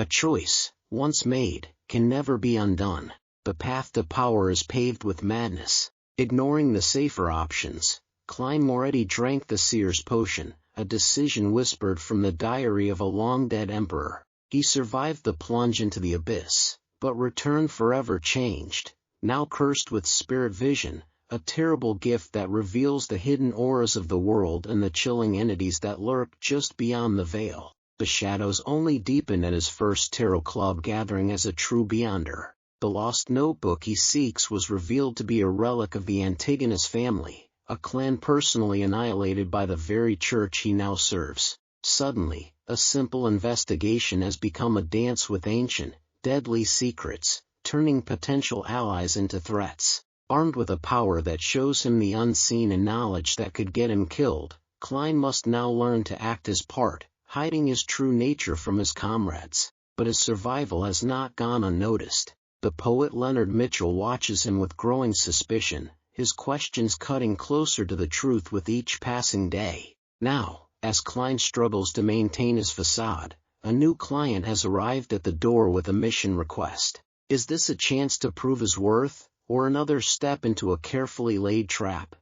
A choice, once made, can never be undone. The path to power is paved with madness. Ignoring the safer options, Klein already drank the Seer's potion, a decision whispered from the diary of a long-dead emperor. He survived the plunge into the abyss, but returned forever changed, now cursed with spirit vision, a terrible gift that reveals the hidden auras of the world and the chilling entities that lurk just beyond the veil. The shadows only deepened at his first tarot club gathering as a true beyonder. The lost notebook he seeks was revealed to be a relic of the Antigonus family, a clan personally annihilated by the very church he now serves. Suddenly, a simple investigation has become a dance with ancient, deadly secrets, turning potential allies into threats. Armed with a power that shows him the unseen and knowledge that could get him killed, Klein must now learn to act his part, hiding his true nature from his comrades. But his survival has not gone unnoticed. The poet Leonard Mitchell watches him with growing suspicion, his questions cutting closer to the truth with each passing day. Now, as Klein struggles to maintain his facade, a new client has arrived at the door with a mission request. Is this a chance to prove his worth, or another step into a carefully laid trap?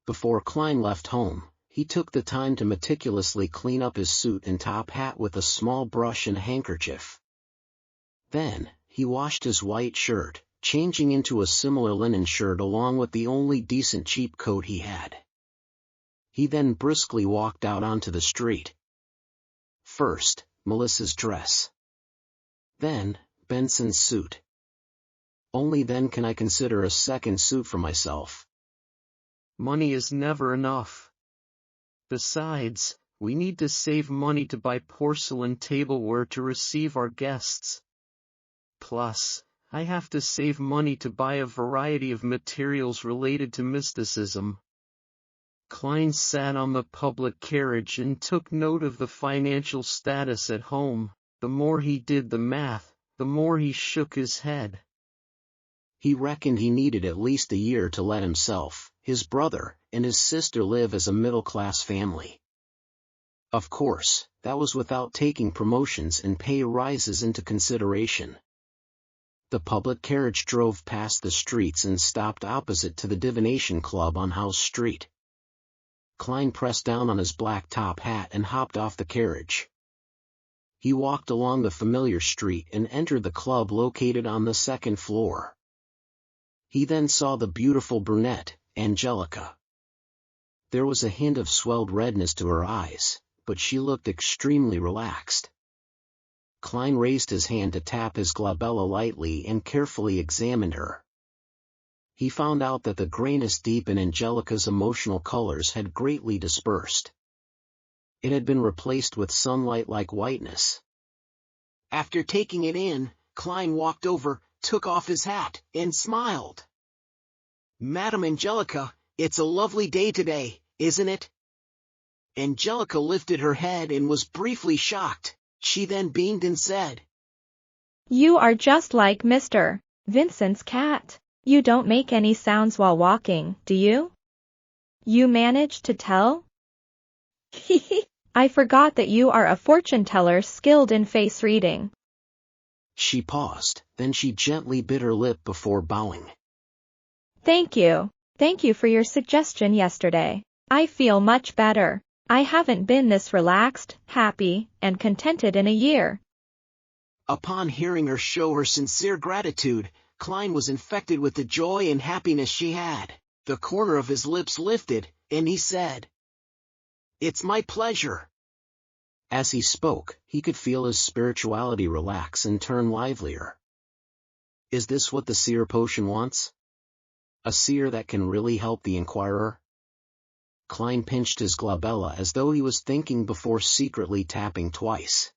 Before Klein left home, he took the time to meticulously clean up his suit and top hat with a small brush and handkerchief. Then, he washed his white shirt, changing into a similar linen shirt along with the only decent cheap coat he had. He then briskly walked out onto the street. First, Melissa's dress. Then, Benson's suit. Only then can I consider a second suit for myself. Money is never enough. Besides, we need to save money to buy porcelain tableware to receive our guests. Plus, I have to save money to buy a variety of materials related to mysticism. Klein sat on the public carriage and took note of the financial status at home. The more he did the math, the more he shook his head. He reckoned he needed at least a year to let himself, his brother, and his sister live as a middle-class family. Of course, that was without taking promotions and pay rises into consideration. The public carriage drove past the streets and stopped opposite to the Divination Club on House Street. Klein pressed down on his black top hat and hopped off the carriage. He walked along the familiar street and entered the club located on the second floor. He then saw the beautiful brunette, Angelica. There was a hint of swelled redness to her eyes, but she looked extremely relaxed. Klein raised his hand to tap his glabella lightly and carefully examined her. He found out that the grayness deep in Angelica's emotional colors had greatly dispersed. It had been replaced with sunlight-like whiteness. After taking it in, Klein walked over, took off his hat, and smiled. "Madam Angelica, it's a lovely day today, isn't it?" Angelica lifted her head and was briefly shocked. She then beamed and said, "You are just like Mr. Vincent's cat. You don't make any sounds while walking, do you? You managed to tell?" "I forgot that you are a fortune teller skilled in face reading." She paused, then she gently bit her lip before bowing. Thank you. Thank you for your suggestion yesterday. I feel much better. I haven't been this relaxed, happy, and contented in a year." Upon hearing her show her sincere gratitude, Klein was infected with the joy and happiness she had. The corner of his lips lifted, and he said, "It's my pleasure." As he spoke, he could feel his spirituality relax and turn livelier. Is this what the Seer potion wants? A seer that can really help the inquirer? Klein pinched his glabella as though he was thinking before secretly tapping twice.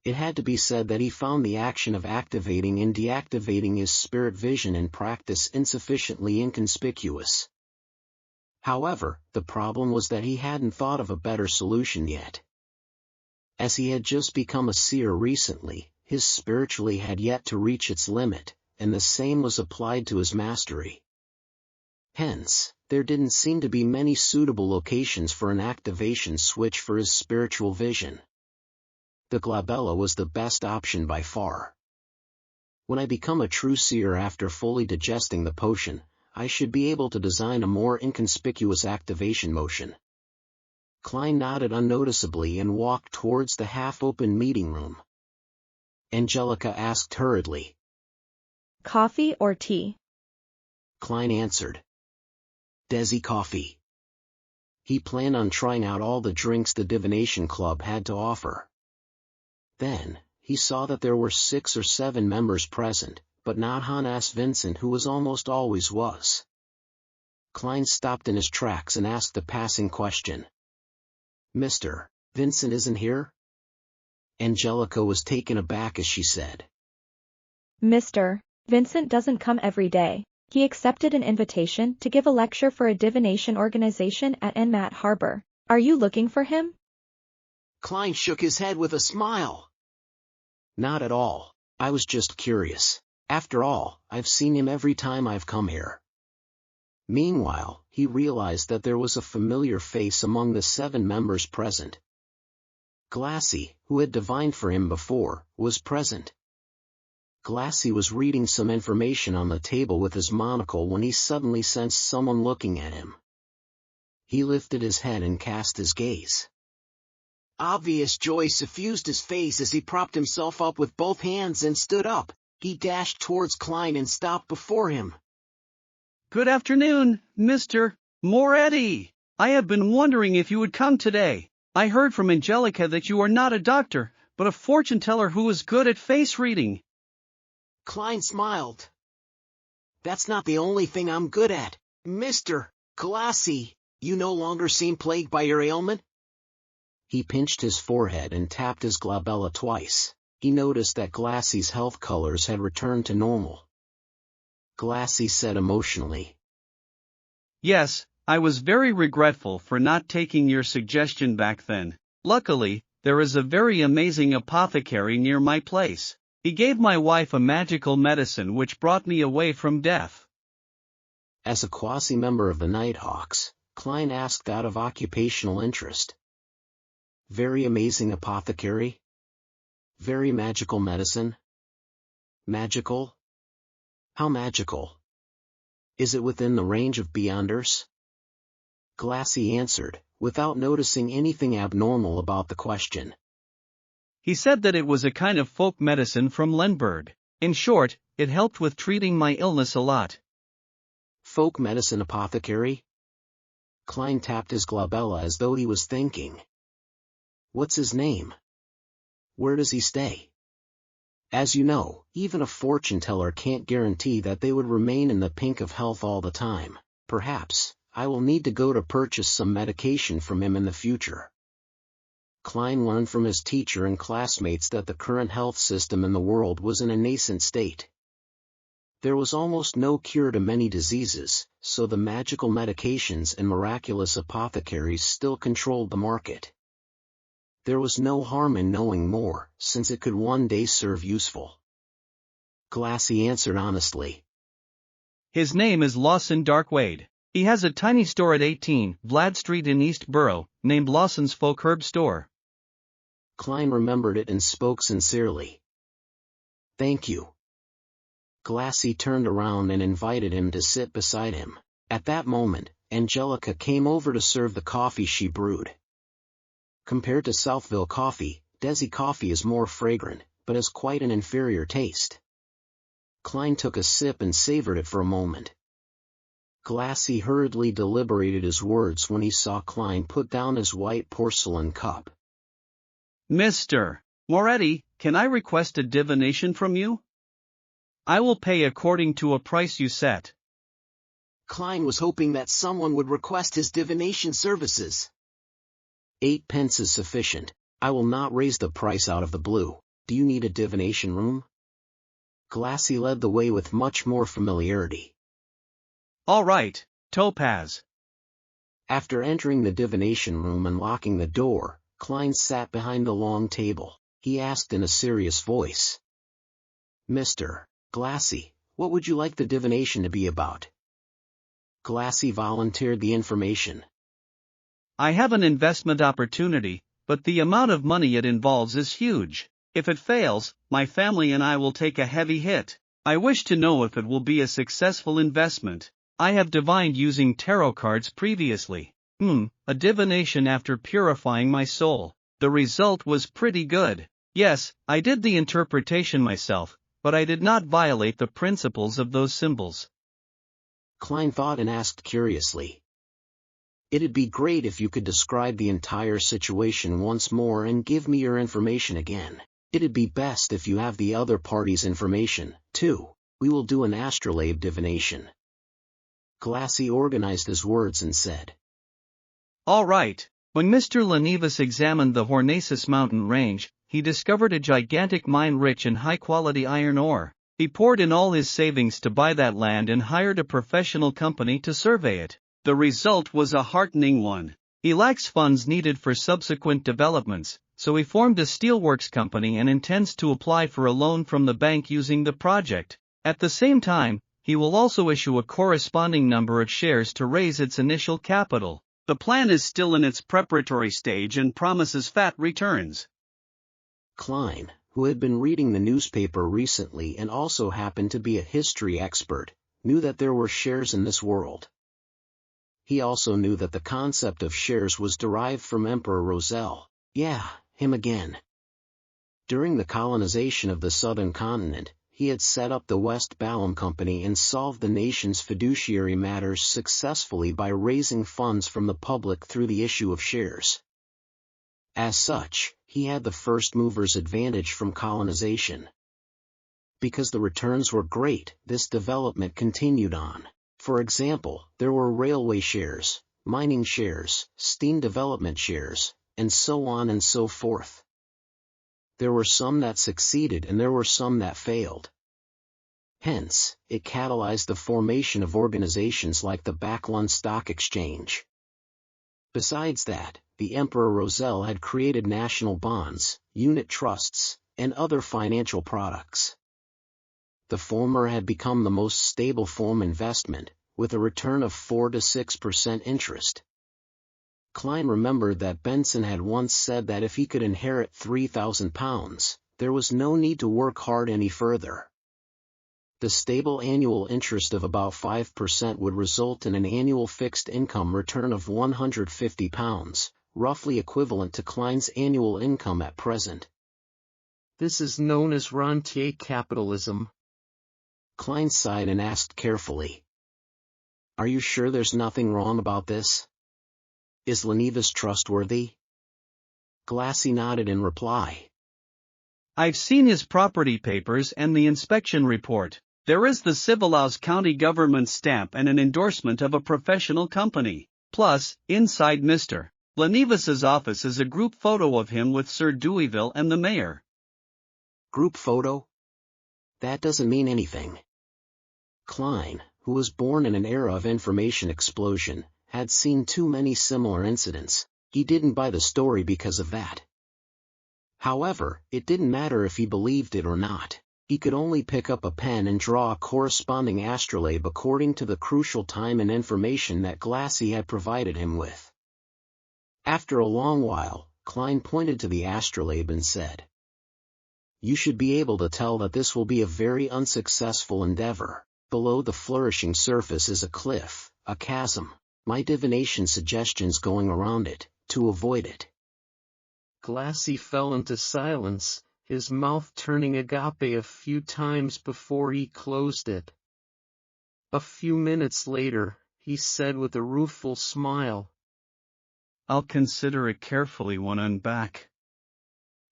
It had to be said that he found the action of activating and deactivating his spirit vision in practice insufficiently inconspicuous. However, the problem was that he hadn't thought of a better solution yet. As he had just become a seer recently, his spiritually had yet to reach its limit, and the same was applied to his mastery. Hence, there didn't seem to be many suitable locations for an activation switch for his spiritual vision. the glabella was the best option by far. When I become a true seer after fully digesting the potion, I should be able to design a more inconspicuous activation motion. Klein nodded unnoticeably and walked towards the half-open meeting room. Angelica asked hurriedly. Coffee or tea? Klein answered. Desi coffee. He planned on trying out all the drinks the Divination Club had to offer. Then, he saw that there were 6 or 7 members present, but not Hans Vincent, who almost always was. Klein stopped in his tracks and asked a passing question. Mr. Vincent isn't here? Angelica was taken aback as she said. Mr. Vincent doesn't come every day. He accepted an invitation to give a lecture for a divination organization at Enmat Harbor. Are you looking for him? Klein shook his head with a smile. Not at all. I was just curious. After all, I've seen him every time I've come here. Meanwhile, he realized that there was a familiar face among the 7 members present. Glassy, who had divined for him before, was present. Glassy was reading some information on the table with his monocle when he suddenly sensed someone looking at him. He lifted his head and cast his gaze. Obvious joy suffused his face as he propped himself up with both hands and stood up. He dashed towards Klein and stopped before him. Good afternoon, Mr. Moretti. I have been wondering if you would come today. I heard from Angelica that you are not a doctor, but a fortune teller who is good at face reading. Klein smiled. That's not the only thing I'm good at, Mr. Glassy. You no longer seem plagued by your ailment? He pinched his forehead and tapped his glabella twice. He noticed that Glassy's health colors had returned to normal. Glassy said emotionally. Yes, I was very regretful for not taking your suggestion back then. Luckily, there is a very amazing apothecary near my place. He gave my wife a magical medicine which brought me away from death. As a quasi-member of the Nighthawks, Klein asked out of occupational interest. Very amazing apothecary? Very magical medicine? Magical? How magical? Is it within the range of beyonders? Glassy answered, without noticing anything abnormal about the question. He said that it was a kind of folk medicine from Lemberg. In short, it helped with treating my illness a lot. Folk medicine apothecary? Klein tapped his glabella as though he was thinking. What's his name? Where does he stay? As you know, even a fortune teller can't guarantee that they would remain in the pink of health all the time. Perhaps, I will need to go to purchase some medication from him in the future. Klein learned from his teacher and classmates that the current health system in the world was in a nascent state. There was almost no cure to many diseases, so the magical medications and miraculous apothecaries still controlled the market. There was no harm in knowing more, since it could one day serve useful. Glassy answered honestly. His name is Lawson Darkwade. He has a tiny store at 18 Vlad Street in East Borough, named Lawson's Folk Herb Store. Klein remembered it and spoke sincerely. Thank you. Glassy turned around and invited him to sit beside him. At that moment, Angelica came over to serve the coffee she brewed. Compared to Southville coffee, Desi coffee is more fragrant, but has quite an inferior taste. Klein took a sip and savored it for a moment. Glassy hurriedly deliberated his words when he saw Klein put down his white porcelain cup. Mr. Moretti, can I request a divination from you? I will pay according to a price you set. Klein was hoping that someone would request his divination services. 8 pence is sufficient. I will not raise the price out of the blue. Do you need a divination room? Glassy led the way with much more familiarity. All right, Topaz. After entering the divination room and locking the door, Klein sat behind the long table. He asked in a serious voice. Mr. Glassy, what would you like the divination to be about? Glassy volunteered the information. I have an investment opportunity, but the amount of money it involves is huge. If it fails, my family and I will take a heavy hit. I wish to know if it will be a successful investment. I have divined using tarot cards previously. A divination after purifying my soul. The result was pretty good. Yes, I did the interpretation myself, but I did not violate the principles of those symbols. Klein thought and asked curiously. It'd be great if you could describe the entire situation once more and give me your information again. It'd be best if you have the other party's information, too. We will do an astrolabe divination. Glassy organized his words and said. All right. When Mr. Lenivas examined the Hornacis mountain range, he discovered a gigantic mine rich in high-quality iron ore. He poured in all his savings to buy that land and hired a professional company to survey it. The result was a heartening one. He lacks funds needed for subsequent developments, so he formed a steelworks company and intends to apply for a loan from the bank using the project. At the same time, he will also issue a corresponding number of shares to raise its initial capital. The plan is still in its preparatory stage and promises fat returns. Klein, who had been reading the newspaper recently and also happened to be a history expert, knew that there were shares in this world. He also knew that the concept of shares was derived from Emperor Roselle. Yeah, him again. During the colonization of the southern continent, he had set up the West Ballum Company and solved the nation's fiduciary matters successfully by raising funds from the public through the issue of shares. As such, he had the first mover's advantage from colonization. Because the returns were great, this development continued on. For example, there were railway shares, mining shares, steam development shares, and so on and so forth. There were some that succeeded and there were some that failed. Hence, it catalyzed the formation of organizations like the Backlund Stock Exchange. Besides that, the Emperor Roselle had created national bonds, unit trusts, and other financial products. The former had become the most stable form investment, with a return of 4 to 6% interest. Klein remembered that Benson had once said that if he could inherit £3,000, there was no need to work hard any further. The stable annual interest of about 5% would result in an annual fixed income return of £150, roughly equivalent to Klein's annual income at present. This is known as rentier capitalism. Klein sighed and asked carefully. Are you sure there's nothing wrong about this? Is Lenivas trustworthy? Glassy nodded in reply. I've seen his property papers and the inspection report. There is the Civilaus County government stamp and an endorsement of a professional company. Plus, inside Mr. Lenivas's office is a group photo of him with Sir Deweyville and the mayor. Group photo? That doesn't mean anything. Klein, who was born in an era of information explosion, had seen too many similar incidents. He didn't buy the story because of that. However, it didn't matter if he believed it or not. He could only pick up a pen and draw a corresponding astrolabe according to the crucial time and information that Glassy had provided him with. After a long while, Klein pointed to the astrolabe and said, You should be able to tell that this will be a very unsuccessful endeavor. Below the flourishing surface is a cliff, a chasm. My divination suggestions going around it, to avoid it. Glassy fell into silence, his mouth turning agape a few times before he closed it. A few minutes later, he said with a rueful smile, I'll consider it carefully when I'm back.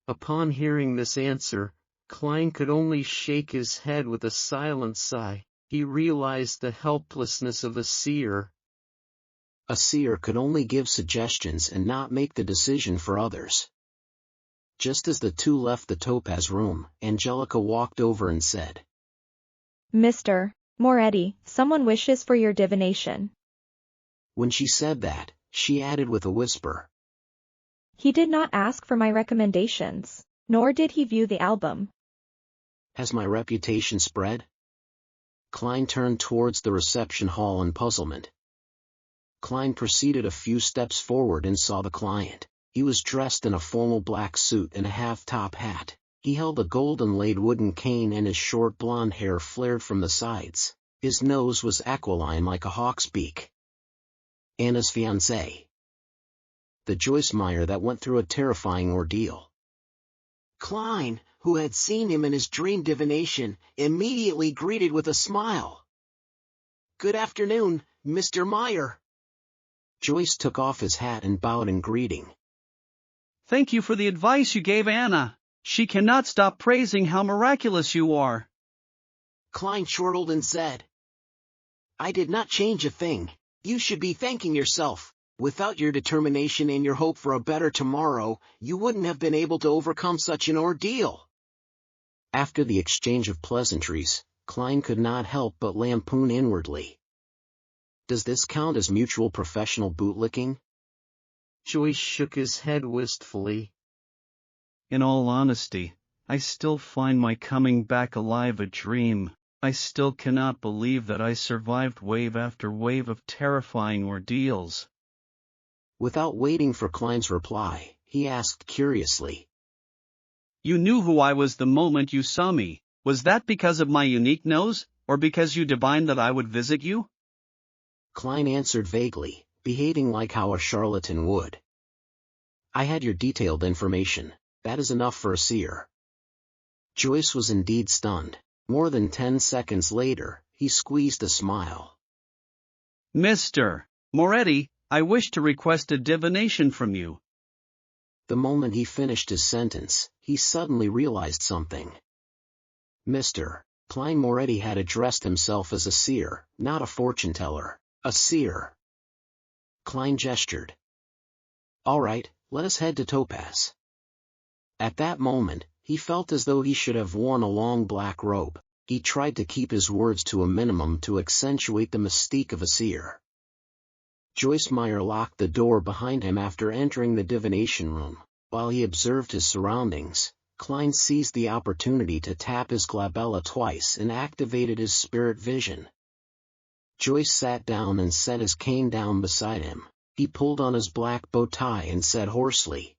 Upon hearing this answer, Klein could only shake his head with a silent sigh. He realized the helplessness of a seer. A seer could only give suggestions and not make the decision for others. Just as the two left the Topaz room, Angelica walked over and said, Mr. Moretti, someone wishes for your divination. When she said that, she added with a whisper, He did not ask for my recommendations, nor did he view the album. Has my reputation spread? Klein turned towards the reception hall in puzzlement. Klein proceeded a few steps forward and saw the client. He was dressed in a formal black suit and a half-top hat. He held a gold-inlaid wooden cane and his short blonde hair flared from the sides. His nose was aquiline like a hawk's beak. Anna's fiancé. The Joyce Meyer that went through a terrifying ordeal. Klein, who had seen him in his dream divination, immediately greeted with a smile. "Good afternoon, Mr. Meyer." Joyce took off his hat and bowed in greeting. Thank you for the advice you gave Anna. She cannot stop praising how miraculous you are. Klein chortled and said, "I did not change a thing. You should be thanking yourself. Without your determination and your hope for a better tomorrow, you wouldn't have been able to overcome such an ordeal." After the exchange of pleasantries, Klein could not help but lampoon inwardly. Does this count as mutual professional bootlicking? Joyce shook his head wistfully. In all honesty, I still find my coming back alive a dream. I still cannot believe that I survived wave after wave of terrifying ordeals. Without waiting for Klein's reply, he asked curiously. You knew who I was the moment you saw me. Was that because of my unique nose, or because you divined that I would visit you? Klein answered vaguely, behaving like how a charlatan would. I had your detailed information. That is enough for a seer. Joyce was indeed stunned. More than 10 seconds later, he squeezed a smile. Mr. Moretti, I wish to request a divination from you. The moment he finished his sentence, he suddenly realized something. Mr. Klein Moretti had addressed himself as a seer, not a fortune-teller. A seer. Klein gestured. All right, let us head to Topaz. At that moment, he felt as though he should have worn a long black robe. He tried to keep his words to a minimum to accentuate the mystique of a seer. Joyce Meyer locked the door behind him after entering the divination room. While he observed his surroundings, Klein seized the opportunity to tap his glabella twice and activated his spirit vision. Joyce sat down and set his cane down beside him. He pulled on his black bow tie and said hoarsely,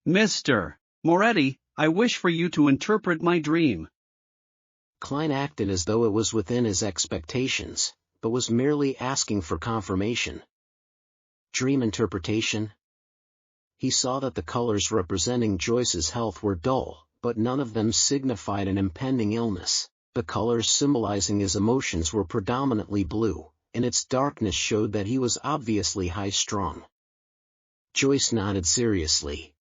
Mr. Moretti, I wish for you to interpret my dream. Klein acted as though it was within his expectations, but was merely asking for confirmation. Dream interpretation? He saw that the colors representing Joyce's health were dull, but none of them signified an impending illness. The colors symbolizing his emotions were predominantly blue, and its darkness showed that he was obviously high-strung. Joyce nodded seriously.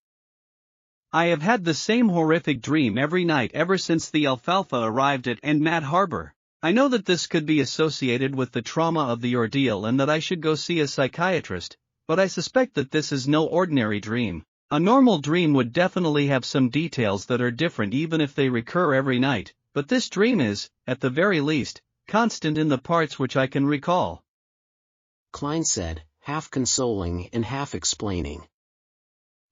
I have had the same horrific dream every night ever since the Alfalfa arrived at Mad Harbor. I know that this could be associated with the trauma of the ordeal and that I should go see a psychiatrist, but I suspect that this is no ordinary dream. A normal dream would definitely have some details that are different even if they recur every night, but this dream is, at the very least, constant in the parts which I can recall. Klein said, half consoling and half explaining.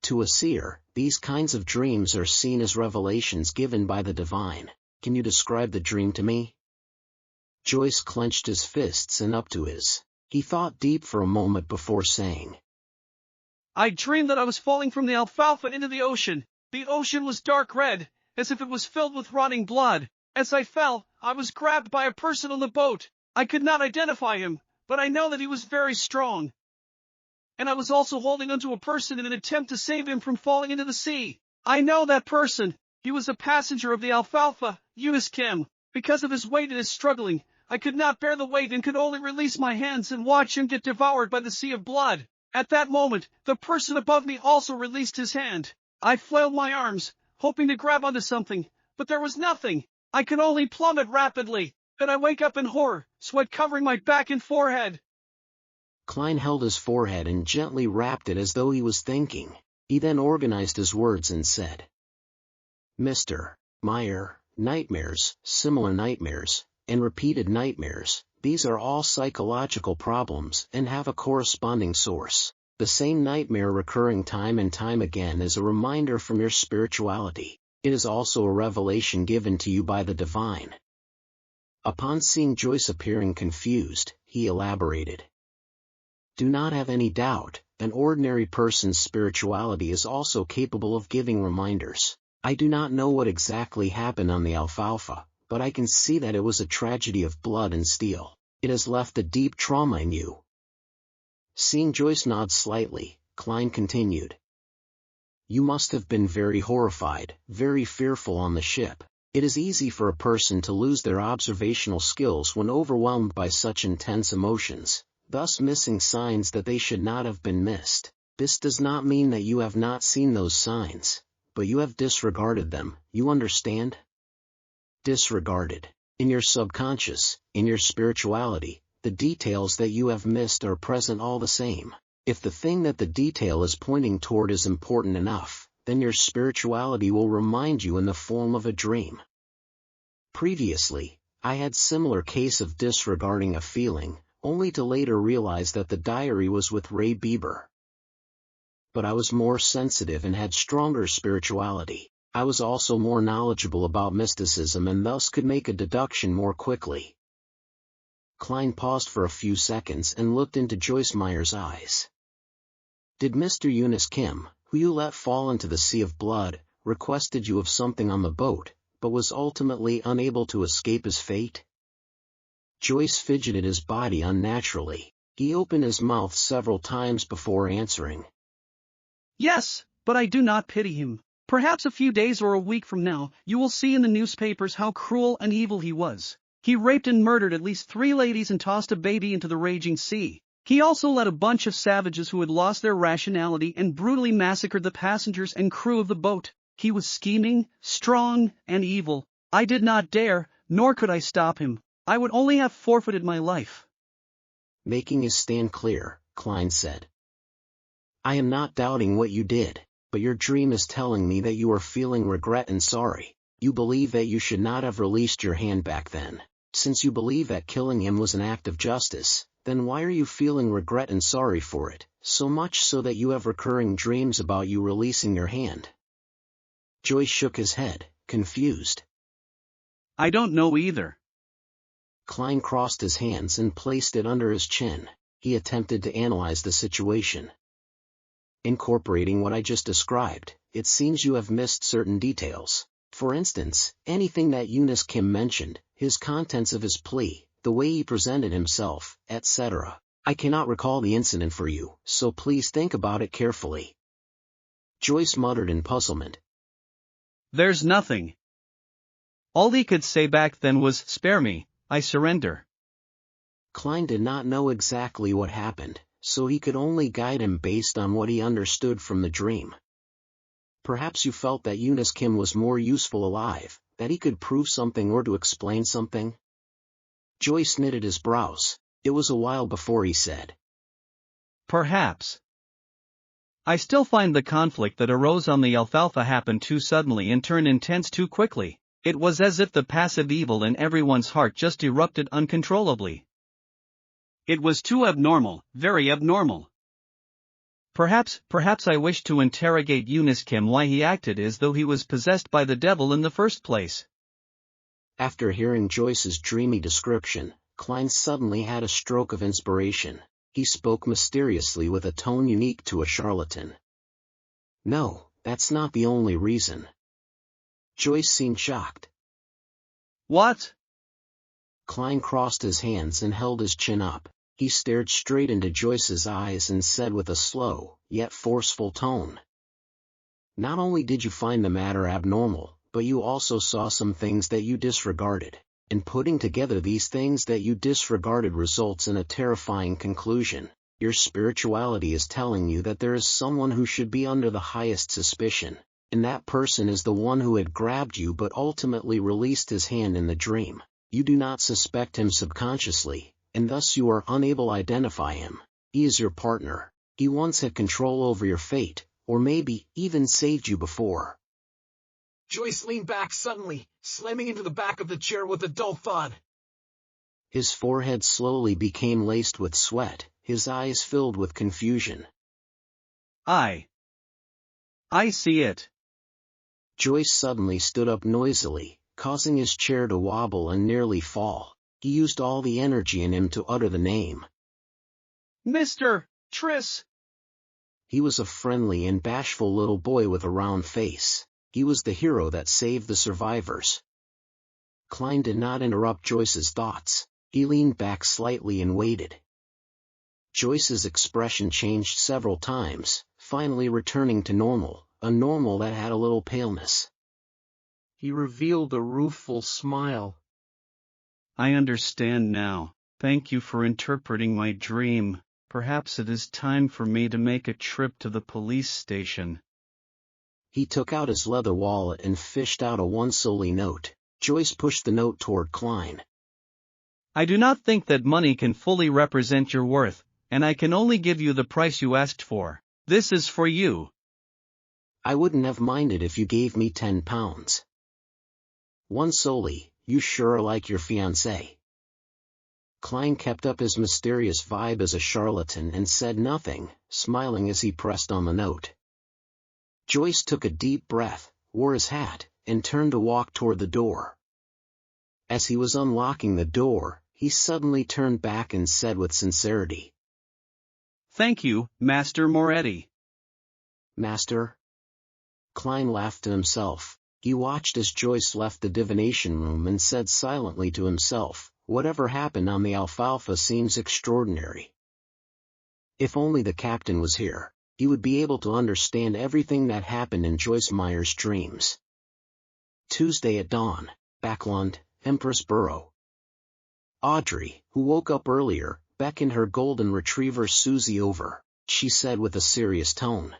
To a seer, these kinds of dreams are seen as revelations given by the divine. Can you describe the dream to me? Joyce clenched his fists and up to his. He thought deep for a moment before saying. I dreamed that I was falling from the Alfalfa into the ocean. The ocean was dark red, as if it was filled with rotting blood. As I fell, I was grabbed by a person on the boat. I could not identify him, but I know that he was very strong. And I was also holding onto a person in an attempt to save him from falling into the sea. I know that person. He was a passenger of the Alfalfa, Eunice Kim. Because of his weight and his struggling, I could not bear the weight and could only release my hands and watch him get devoured by the sea of blood. At that moment, the person above me also released his hand. I flailed my arms, hoping to grab onto something, but there was nothing. I could only plummet rapidly. Then I wake up in horror, sweat covering my back and forehead. Klein held his forehead and gently rapped it as though he was thinking. He then organized his words and said, Mr. Meyer, nightmares, similar nightmares, and repeated nightmares, these are all psychological problems and have a corresponding source. The same nightmare recurring time and time again is a reminder from your spirituality. It is also a revelation given to you by the divine. Upon seeing Joyce appearing confused, he elaborated. Do not have any doubt, An ordinary person's spirituality is also capable of giving reminders. I do not know what exactly happened on the Alfalfa, but I can see that it was a tragedy of blood and steel. It has left a deep trauma in you. Seeing Joyce nod slightly, Klein continued. You must have been very horrified, very fearful on the ship. It is easy for a person to lose their observational skills when overwhelmed by such intense emotions, thus missing signs that they should not have been missed. This does not mean that you have not seen those signs, but you have disregarded them, you understand? Disregarded. In your subconscious, in your spirituality, the details that you have missed are present all the same. If the thing that the detail is pointing toward is important enough, then your spirituality will remind you in the form of a dream. Previously, I had similar case of disregarding a feeling, only to later realize that the diary was with Ray Bieber. But I was more sensitive and had stronger spirituality. I was also more knowledgeable about mysticism and thus could make a deduction more quickly. Klein paused for a few seconds and looked into Joyce Meyer's eyes. Did Mr. Eunice Kim, who you let fall into the sea of blood, requested you of something on the boat, but was ultimately unable to escape his fate? Joyce fidgeted his body unnaturally. He opened his mouth several times before answering. Yes, but I do not pity him. Perhaps a few days or a week from now, you will see in the newspapers how cruel and evil he was. He raped and murdered at least 3 ladies and tossed a baby into the raging sea. He also led a bunch of savages who had lost their rationality and brutally massacred the passengers and crew of the boat. He was scheming, strong, and evil. I did not dare, nor could I stop him. I would only have forfeited my life. Making his stand clear, Klein said. I am not doubting what you did, but your dream is telling me that you are feeling regret and sorry. You believe that you should not have released your hand back then. Since you believe that killing him was an act of justice, then why are you feeling regret and sorry for it, so much so that you have recurring dreams about you releasing your hand? Joyce shook his head, confused. I don't know either. Klein crossed his hands and placed it under his chin. He attempted to analyze the situation. Incorporating what I just described, it seems you have missed certain details. For instance, anything that Eunice Kim mentioned, his contents of his plea, the way he presented himself, etc. I cannot recall the incident for you, so please think about it carefully. Joyce muttered in puzzlement. There's nothing. All he could say back then was, "Spare me, I surrender." Klein did not know exactly what happened, so he could only guide him based on what he understood from the dream. Perhaps you felt that Eunice Kim was more useful alive, that he could prove something or to explain something? Joyce knitted his brows. It was a while before he said. Perhaps. I still find the conflict that arose on the Alfalfa happened too suddenly and turned intense too quickly. It was as if the passive evil in everyone's heart just erupted uncontrollably. It was too abnormal, very abnormal. Perhaps I wished to interrogate Eunice Kim why he acted as though he was possessed by the devil in the first place. After hearing Joyce's dreamy description, Klein suddenly had a stroke of inspiration. He spoke mysteriously with a tone unique to a charlatan. No, that's not the only reason. Joyce seemed shocked. What? Klein crossed his hands and held his chin up. He stared straight into Joyce's eyes and said with a slow, yet forceful tone. Not only did you find the matter abnormal, but you also saw some things that you disregarded. And putting together these things that you disregarded results in a terrifying conclusion. Your spirituality is telling you that there is someone who should be under the highest suspicion, and that person is the one who had grabbed you but ultimately released his hand in the dream. You do not suspect him subconsciously, and thus you are unable to identify him. He is your partner. He once had control over your fate, or maybe even saved you before. Joyce leaned back suddenly, slamming into the back of the chair with a dull thud. His forehead slowly became laced with sweat, his eyes filled with confusion. I see it. Joyce suddenly stood up noisily, causing his chair to wobble and nearly fall. He used all the energy in him to utter the name. Mr. Triss. He was a friendly and bashful little boy with a round face. He was the hero that saved the survivors. Klein did not interrupt Joyce's thoughts. He leaned back slightly and waited. Joyce's expression changed several times, finally returning to normal, a normal that had a little paleness. He revealed a rueful smile. I understand now. Thank you for interpreting my dream. Perhaps it is time for me to make a trip to the police station. He took out his leather wallet and fished out a 1 solely note. Joyce pushed the note toward Klein. I do not think that money can fully represent your worth, and I can only give you the price you asked for. This is for you. I wouldn't have minded if you gave me 10 pounds. 1 solely, you sure are like your fiancée. Klein kept up his mysterious vibe as a charlatan and said nothing, smiling as he pressed on the note. Joyce took a deep breath, wore his hat, and turned to walk toward the door. As he was unlocking the door, he suddenly turned back and said with sincerity, Thank you, Master Moretti. Master? Klein laughed to himself. He watched as Joyce left the divination room and said silently to himself, whatever happened on the Alfalfa seems extraordinary. If only the captain was here, he would be able to understand everything that happened in Joyce Meyer's dreams. Tuesday at dawn, Backlund, Empress Borough. Audrey, who woke up earlier, beckoned her golden retriever Susie over. She said with a serious tone,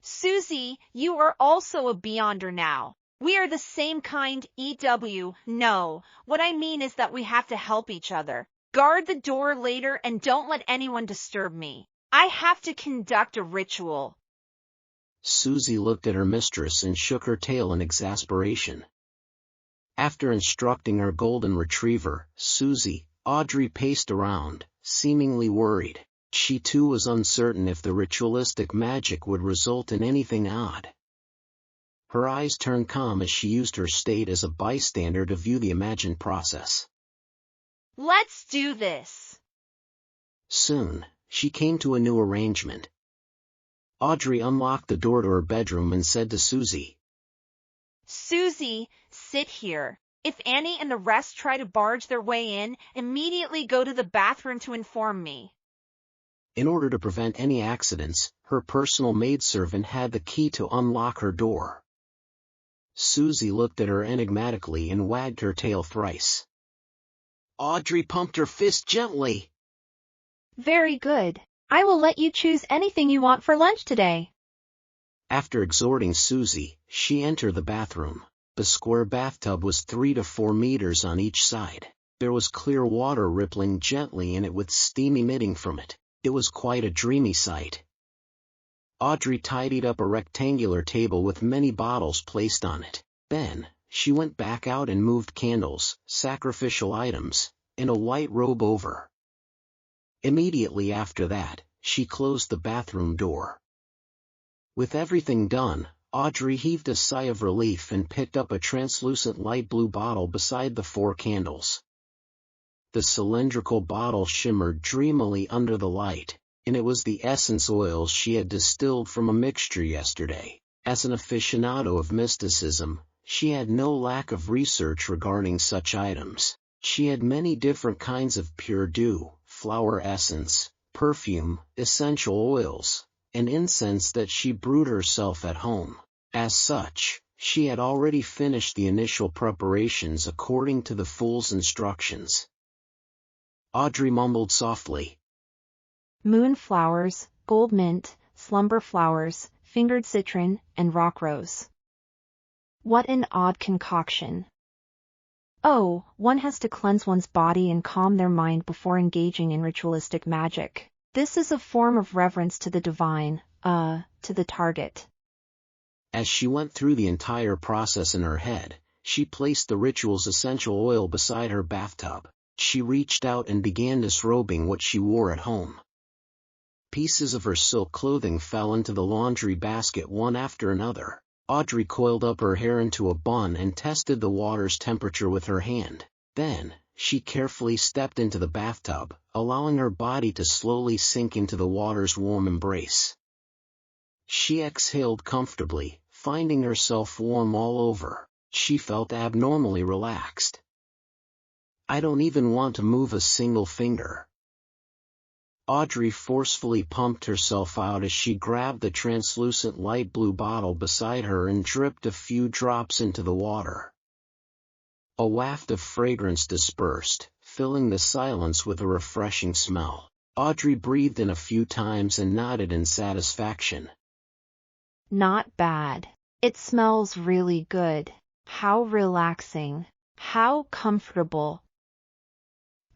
Susie, you are also a Beyonder now. We are the same kind, EW. No, what I mean is that we have to help each other. Guard the door later and don't let anyone disturb me. I have to conduct a ritual. Susie looked at her mistress and shook her tail in exasperation. After instructing her golden retriever, Susie, Audrey paced around, seemingly worried. She too was uncertain if the ritualistic magic would result in anything odd. Her eyes turned calm as she used her state as a bystander to view the imagined process. Let's do this. Soon, she came to a new arrangement. Audrey unlocked the door to her bedroom and said to Susie, Susie, sit here. If Annie and the rest try to barge their way in, immediately go to the bathroom to inform me. In order to prevent any accidents, her personal maidservant had the key to unlock her door. Susie looked at her enigmatically and wagged her tail thrice. Audrey pumped her fist gently. Very good. I will let you choose anything you want for lunch today. After exhorting Susie, she entered the bathroom. The square bathtub was 3 to 4 meters on each side. There was clear water rippling gently in it with steam emitting from it. It was quite a dreamy sight. Audrey tidied up a rectangular table with many bottles placed on it. Then, she went back out and moved candles, sacrificial items, and a white robe over. Immediately after that, she closed the bathroom door. With everything done, Audrey heaved a sigh of relief and picked up a translucent light blue bottle beside the 4 candles. The cylindrical bottle shimmered dreamily under the light, and it was the essence oils she had distilled from a mixture yesterday. As an aficionado of mysticism, she had no lack of research regarding such items. She had many different kinds of pure dew, flower essence, perfume, essential oils, and incense that she brewed herself at home. As such, she had already finished the initial preparations according to the fool's instructions. Audrey mumbled softly. Moonflowers, gold mint, slumber flowers, fingered citron, and rock rose. What an odd concoction. Oh, one has to cleanse one's body and calm their mind before engaging in ritualistic magic. This is a form of reverence to the divine, to the target. As she went through the entire process in her head, she placed the ritual's essential oil beside her bathtub. She reached out and began disrobing what she wore at home. Pieces of her silk clothing fell into the laundry basket one after another. Audrey coiled up her hair into a bun and tested the water's temperature with her hand. Then, she carefully stepped into the bathtub, allowing her body to slowly sink into the water's warm embrace. She exhaled comfortably, finding herself warm all over. She felt abnormally relaxed. I don't even want to move a single finger. Audrey forcefully pumped herself out as she grabbed the translucent light blue bottle beside her and dripped a few drops into the water. A waft of fragrance dispersed, filling the silence with a refreshing smell. Audrey breathed in a few times and nodded in satisfaction. Not bad. It smells really good. How relaxing. How comfortable.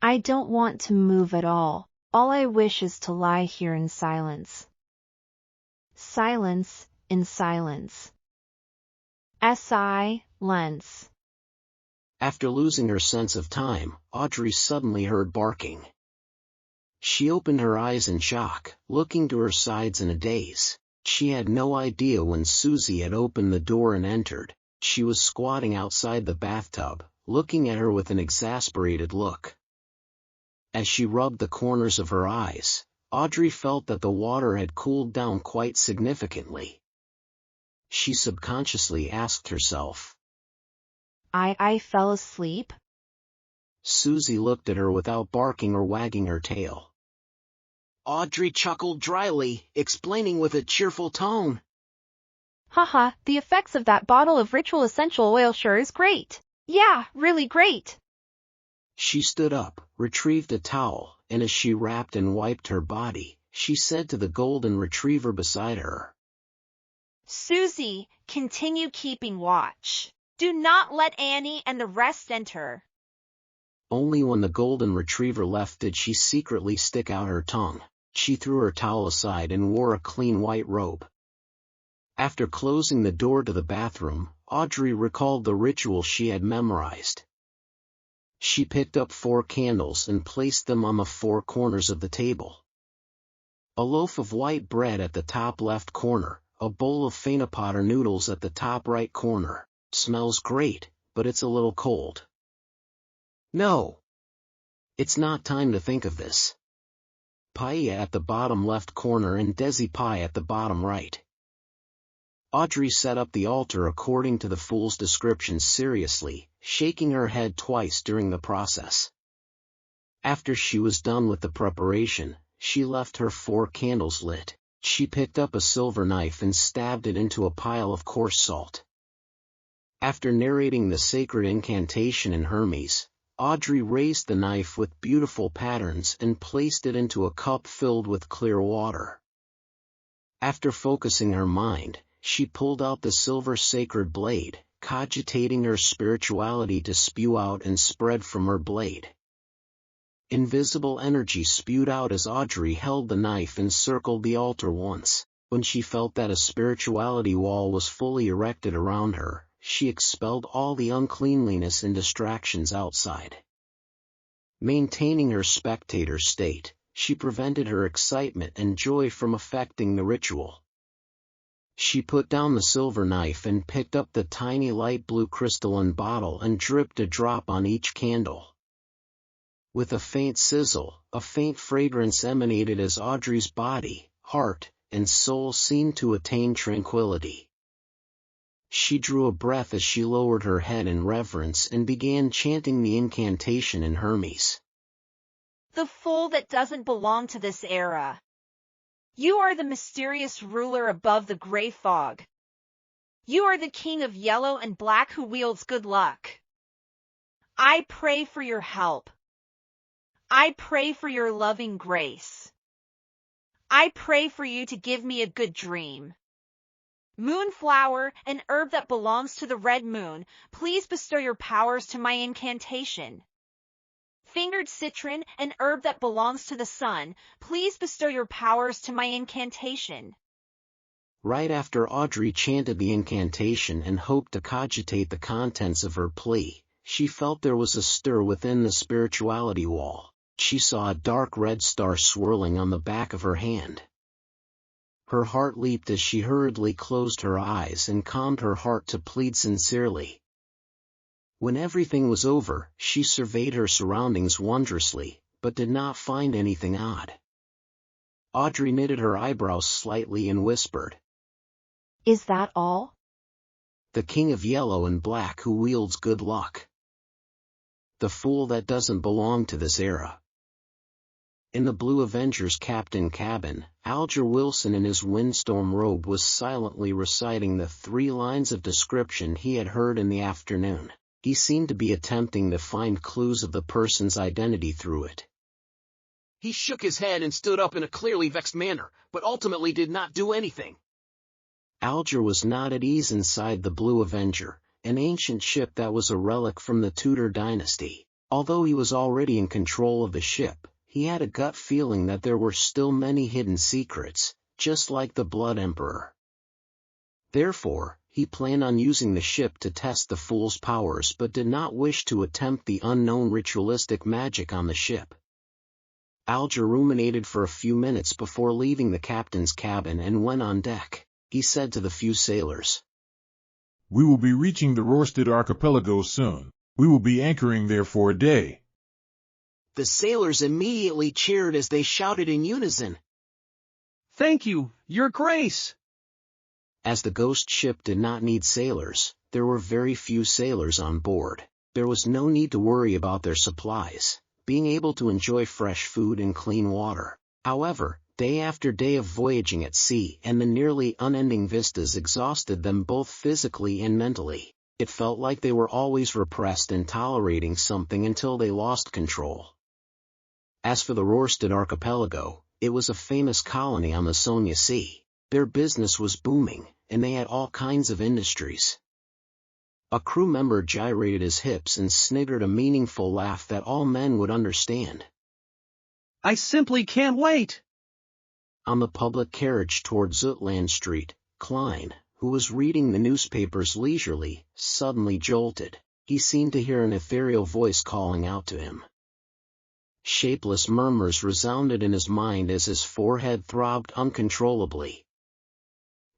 I don't want to move at all. All I wish is to lie here in silence. Silence in silence. Silence. After losing her sense of time, Audrey suddenly heard barking. She opened her eyes in shock, looking to her sides in a daze. She had no idea when Susie had opened the door and entered. She was squatting outside the bathtub, looking at her with an exasperated look. As she rubbed the corners of her eyes, Audrey felt that the water had cooled down quite significantly. She subconsciously asked herself, I fell asleep? Susie looked at her without barking or wagging her tail. Audrey chuckled dryly, explaining with a cheerful tone. Haha, the effects of that bottle of ritual essential oil sure is great. Yeah, really great. She stood up, retrieved a towel, and as she wrapped and wiped her body, she said to the golden retriever beside her, Susie, continue keeping watch. Do not let Annie and the rest enter. Only when the golden retriever left did she secretly stick out her tongue. She threw her towel aside and wore a clean white robe. After closing the door to the bathroom, Audrey recalled the ritual she had memorized. She picked up 4 candles and placed them on the 4 corners of the table. A loaf of white bread at the top left corner, a bowl of fenapata noodles at the top right corner. Smells great, but it's a little cold. No. It's not time to think of this. Paella at the bottom left corner and desi pie at the bottom right. Audrey set up the altar according to the fool's description seriously, shaking her head twice during the process. After she was done with the preparation, she left her 4 candles lit. She picked up a silver knife and stabbed it into a pile of coarse salt. After narrating the sacred incantation in Hermes, Audrey raised the knife with beautiful patterns and placed it into a cup filled with clear water. After focusing her mind, she pulled out the silver sacred blade, cogitating her spirituality to spew out and spread from her blade. Invisible energy spewed out as Audrey held the knife and circled the altar once. When she felt that a spirituality wall was fully erected around her, she expelled all the uncleanliness and distractions outside. Maintaining her spectator state, she prevented her excitement and joy from affecting the ritual. She put down the silver knife and picked up the tiny light blue crystalline bottle and dripped a drop on each candle. With a faint sizzle, a faint fragrance emanated as Audrey's body, heart, and soul seemed to attain tranquility. She drew a breath as she lowered her head in reverence and began chanting the incantation in Hermes. The fool that doesn't belong to this era. You are the mysterious ruler above the gray fog. You are the king of yellow and black who wields good luck. I pray for your help. I pray for your loving grace. I pray for you to give me a good dream. Moonflower, an herb that belongs to the red moon, please bestow your powers to my incantation. Fingered citron, an herb that belongs to the sun, please bestow your powers to my incantation. Right after Audrey chanted the incantation and hoped to cogitate the contents of her plea, she felt there was a stir within the spirituality wall. She saw a dark red star swirling on the back of her hand. Her heart leaped as she hurriedly closed her eyes and calmed her heart to plead sincerely. When everything was over, she surveyed her surroundings wondrously, but did not find anything odd. Audrey knitted her eyebrows slightly and whispered, Is that all? The king of yellow and black who wields good luck. The fool that doesn't belong to this era. In the Blue Avenger's captain cabin, Alger Wilson in his windstorm robe was silently reciting the 3 lines of description he had heard in the afternoon. He seemed to be attempting to find clues of the person's identity through it. He shook his head and stood up in a clearly vexed manner, but ultimately did not do anything. Alger was not at ease inside the Blue Avenger, an ancient ship that was a relic from the Tudor dynasty. Although he was already in control of the ship, he had a gut feeling that there were still many hidden secrets, just like the Blood Emperor. Therefore, he planned on using the ship to test the fool's powers but did not wish to attempt the unknown ritualistic magic on the ship. Alger ruminated for a few minutes before leaving the captain's cabin and went on deck. He said to the few sailors, "We will be reaching the Rorsted Archipelago soon. We will be anchoring there for a day." The sailors immediately cheered as they shouted in unison, "Thank you, Your Grace!" As the ghost ship did not need sailors, there were very few sailors on board. There was no need to worry about their supplies, being able to enjoy fresh food and clean water. However, day after day of voyaging at sea and the nearly unending vistas exhausted them both physically and mentally. It felt like they were always repressed and tolerating something until they lost control. As for the Rorsted Archipelago, it was a famous colony on the Sonia Sea. Their business was booming, and they had all kinds of industries. A crew member gyrated his hips and sniggered a meaningful laugh that all men would understand. "I simply can't wait!" On the public carriage toward Zutland Street, Klein, who was reading the newspapers leisurely, suddenly jolted. He seemed to hear an ethereal voice calling out to him. Shapeless murmurs resounded in his mind as his forehead throbbed uncontrollably.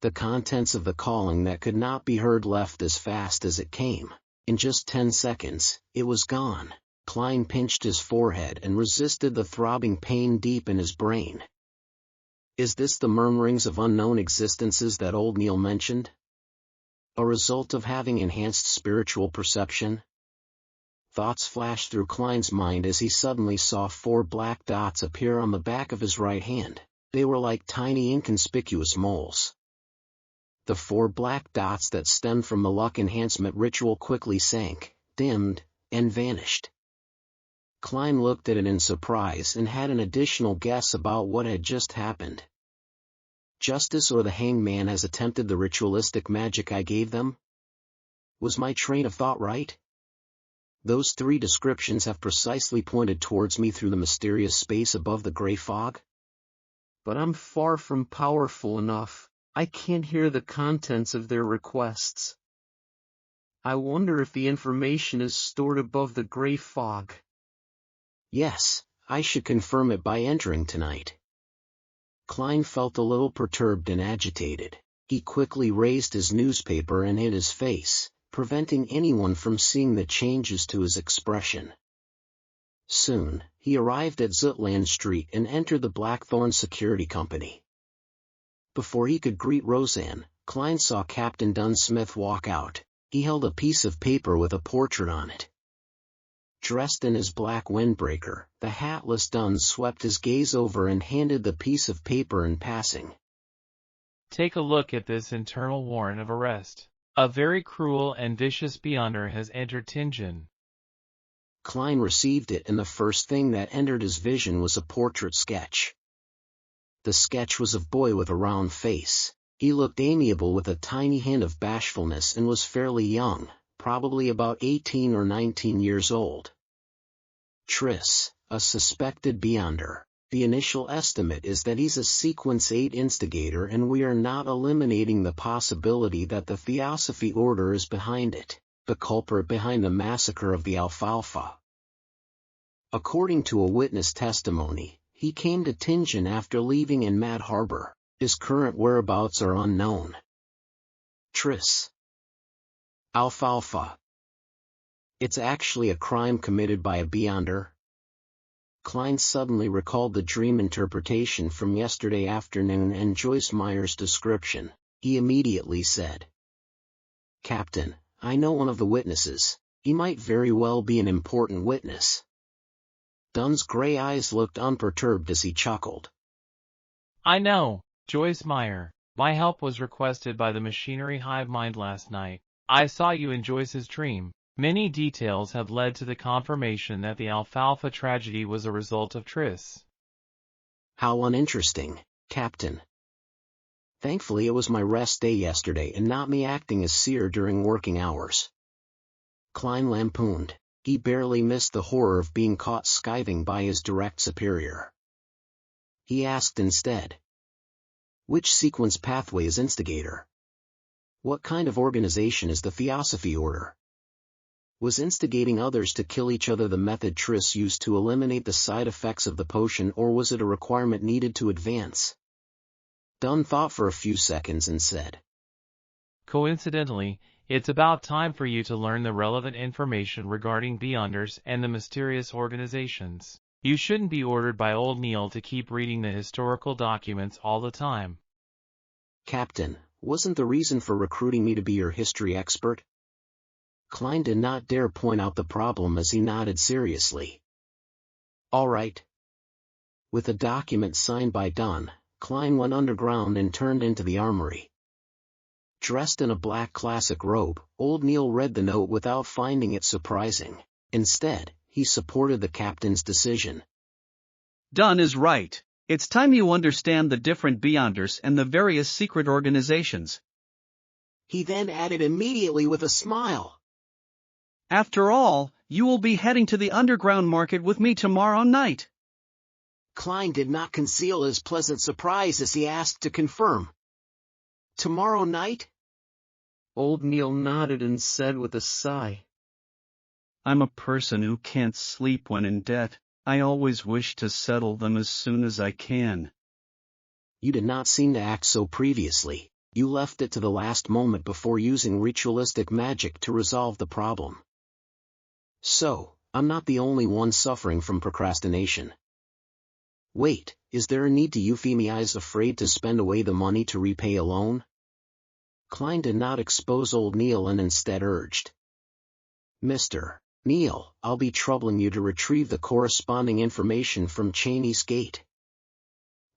The contents of the calling that could not be heard left as fast as it came. In just 10 seconds, it was gone. Klein pinched his forehead and resisted the throbbing pain deep in his brain. Is this the murmurings of unknown existences that old Neil mentioned? A result of having enhanced spiritual perception? Thoughts flashed through Klein's mind as he suddenly saw 4 black dots appear on the back of his right hand. They were like tiny inconspicuous moles. The 4 black dots that stemmed from the luck enhancement ritual quickly sank, dimmed, and vanished. Klein looked at it in surprise and had an additional guess about what had just happened. Justice or the hanged man has attempted the ritualistic magic I gave them? Was my train of thought right? Those 3 descriptions have precisely pointed towards me through the mysterious space above the gray fog? But I'm far from powerful enough. I can't hear the contents of their requests. I wonder if the information is stored above the gray fog. Yes, I should confirm it by entering tonight. Klein felt a little perturbed and agitated. He quickly raised his newspaper and hid his face, preventing anyone from seeing the changes to his expression. Soon, he arrived at Zutland Street and entered the Blackthorn Security Company. Before he could greet Roseanne, Klein saw Captain Dunsmith walk out. He held a piece of paper with a portrait on it. Dressed in his black windbreaker, the hatless Dunn swept his gaze over and handed the piece of paper in passing. "Take a look at this internal warrant of arrest. A very cruel and vicious beyonder has entered Tingen." Klein received it, and the first thing that entered his vision was a portrait sketch. The sketch was of a boy with a round face. He looked amiable with a tiny hint of bashfulness and was fairly young, probably about 18 or 19 years old. Triss, a suspected beyonder. The initial estimate is that he's a Sequence 8 instigator, and we are not eliminating the possibility that the Theosophy Order is behind it, the culprit behind the massacre of the Alfalfa. According to a witness testimony, he came to Tingen after leaving in Mad Harbor. His current whereabouts are unknown. Triss. Alfalfa. It's actually a crime committed by a beyonder. Klein suddenly recalled the dream interpretation from yesterday afternoon and Joyce Meyer's description. He immediately said, "Captain, I know one of the witnesses. He might very well be an important witness." Dunn's gray eyes looked unperturbed as he chuckled. I know, Joyce Meyer. My help was requested by the machinery hive mind last night. I saw you in Joyce's dream. Many details have led to the confirmation that the Alfalfa tragedy was a result of Triss. How uninteresting, Captain. Thankfully it was my rest day yesterday and not me acting as Seer during working hours. Klein lampooned. He barely missed the horror of being caught skiving by his direct superior. He asked instead, "Which sequence pathway is instigator? What kind of organization is the Theosophy Order? Was instigating others to kill each other the method Triss used to eliminate the side effects of the potion, or was it a requirement needed to advance?" Dunn thought for a few seconds and said, Coincidentally, it's about time for you to learn the relevant information regarding Beyonders and the mysterious organizations. You shouldn't be ordered by old Neil to keep reading the historical documents all the time. "Captain, wasn't the reason for recruiting me to be your history expert?" Klein did not dare point out the problem as he nodded seriously. "All right." With a document signed by Dunn, Klein went underground and turned into the armory. Dressed in a black classic robe, old Neil read the note without finding it surprising. Instead, he supported the captain's decision. Dunn is right. It's time you understand the different Beyonders and the various secret organizations. He then added immediately with a smile, After all, you will be heading to the underground market with me tomorrow night. Klein did not conceal his pleasant surprise as he asked to confirm. "Tomorrow night?" Old Neil nodded and said with a sigh, I'm a person who can't sleep when in debt. I always wish to settle them as soon as I can. "You did not seem to act so previously. You left it to the last moment before using ritualistic magic to resolve the problem." "So, I'm not the only one suffering from procrastination. Wait, is there a need to euphemize afraid to spend away the money to repay a loan?" Klein did not expose old Neil and instead urged, "Mr. Neil, I'll be troubling you to retrieve the corresponding information from Cheney's Gate."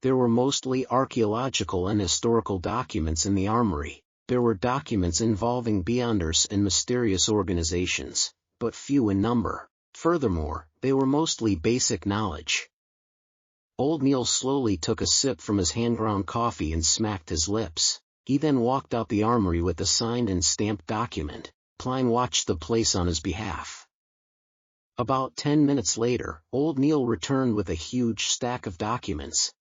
There were mostly archaeological and historical documents in the armory. There were documents involving Beyonders and mysterious organizations, but few in number. Furthermore, they were mostly basic knowledge. Old Neil slowly took a sip from his hand-ground coffee and smacked his lips. He then walked out the armory with the signed and stamped document. Klein watched the place on his behalf. About 10 minutes later, old Neil returned with a huge stack of documents.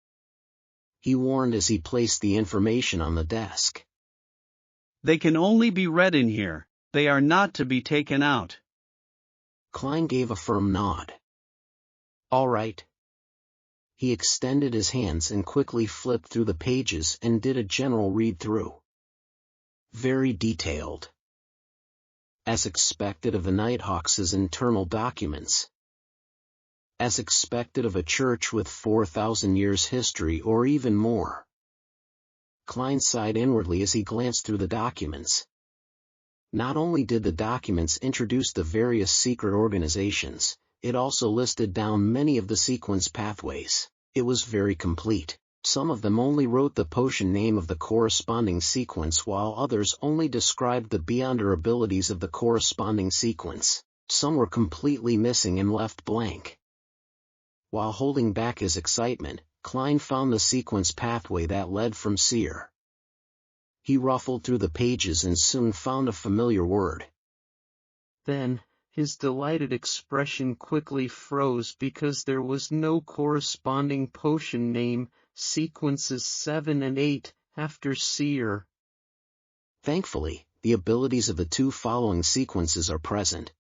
He warned as he placed the information on the desk. They can only be read in here. They are not to be taken out. Klein gave a firm nod. "All right." He extended his hands and quickly flipped through the pages and did a general read-through. Very detailed. As expected of the Nighthawks' internal documents. As expected of a church with 4,000 years history or even more. Klein sighed inwardly as he glanced through the documents. Not only did the documents introduce the various secret organizations, it also listed down many of the sequence pathways. It was very complete. Some of them only wrote the potion name of the corresponding sequence, while others only described the Beyonder abilities of the corresponding sequence. Some were completely missing and left blank. While holding back his excitement, Klein found the sequence pathway that led from Seer. He ruffled through the pages and soon found a familiar word. Then, his delighted expression quickly froze because there was no corresponding potion name, sequences 7 and 8, after Seer. Thankfully, the abilities of the two following sequences are present.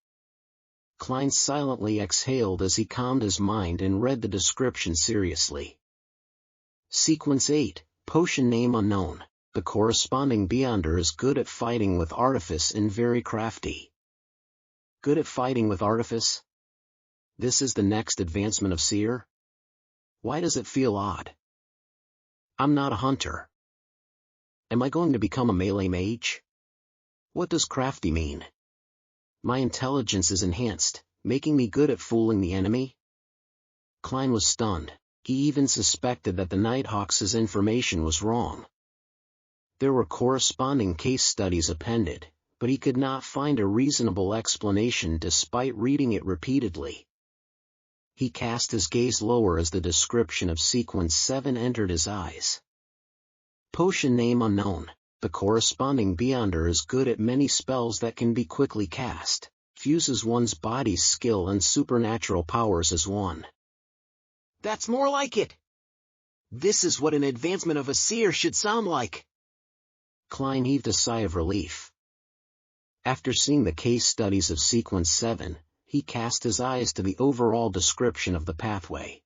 Klein silently exhaled as he calmed his mind and read the description seriously. Sequence 8, potion name unknown. The corresponding Beyonder is good at fighting with artifice and very crafty. Good at fighting with artifice? This is the next advancement of Seer? Why does it feel odd? I'm not a hunter. Am I going to become a melee mage? What does crafty mean? My intelligence is enhanced, making me good at fooling the enemy? Klein was stunned. He even suspected that the Nighthawks' information was wrong. There were corresponding case studies appended, but he could not find a reasonable explanation despite reading it repeatedly. He cast his gaze lower as the description of Sequence 7 entered his eyes. Potion name unknown. The corresponding Beyonder is good at many spells that can be quickly cast, fuses one's body's skill and supernatural powers as one. That's more like it! This is what an advancement of a seer should sound like! Klein heaved a sigh of relief. After seeing the case studies of Sequence 7, he cast his eyes to the overall description of the pathway.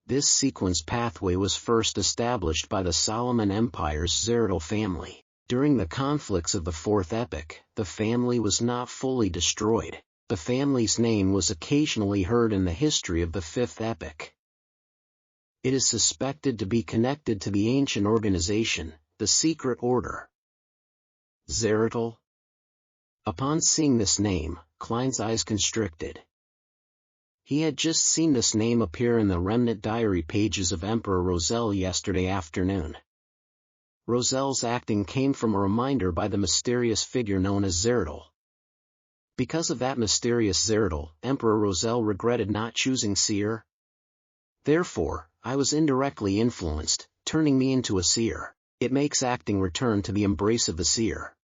This sequence pathway was first established by the Solomon Empire's Zeratul family. During the conflicts of the Fourth Epoch, the family was not fully destroyed. The family's name was occasionally heard in the history of the Fifth Epoch. It is suspected to be connected to the ancient organization, the Secret Order. Zeratul? Upon seeing this name, Klein's eyes constricted. He had just seen this name appear in the remnant diary pages of Emperor Roselle yesterday afternoon. Roselle's acting came from a reminder by the mysterious figure known as Zeratul. Because of that mysterious Zeratul, Emperor Roselle regretted not choosing Seer. Therefore, I was indirectly influenced, turning me into a Seer. It makes acting return to the embrace of the Seer.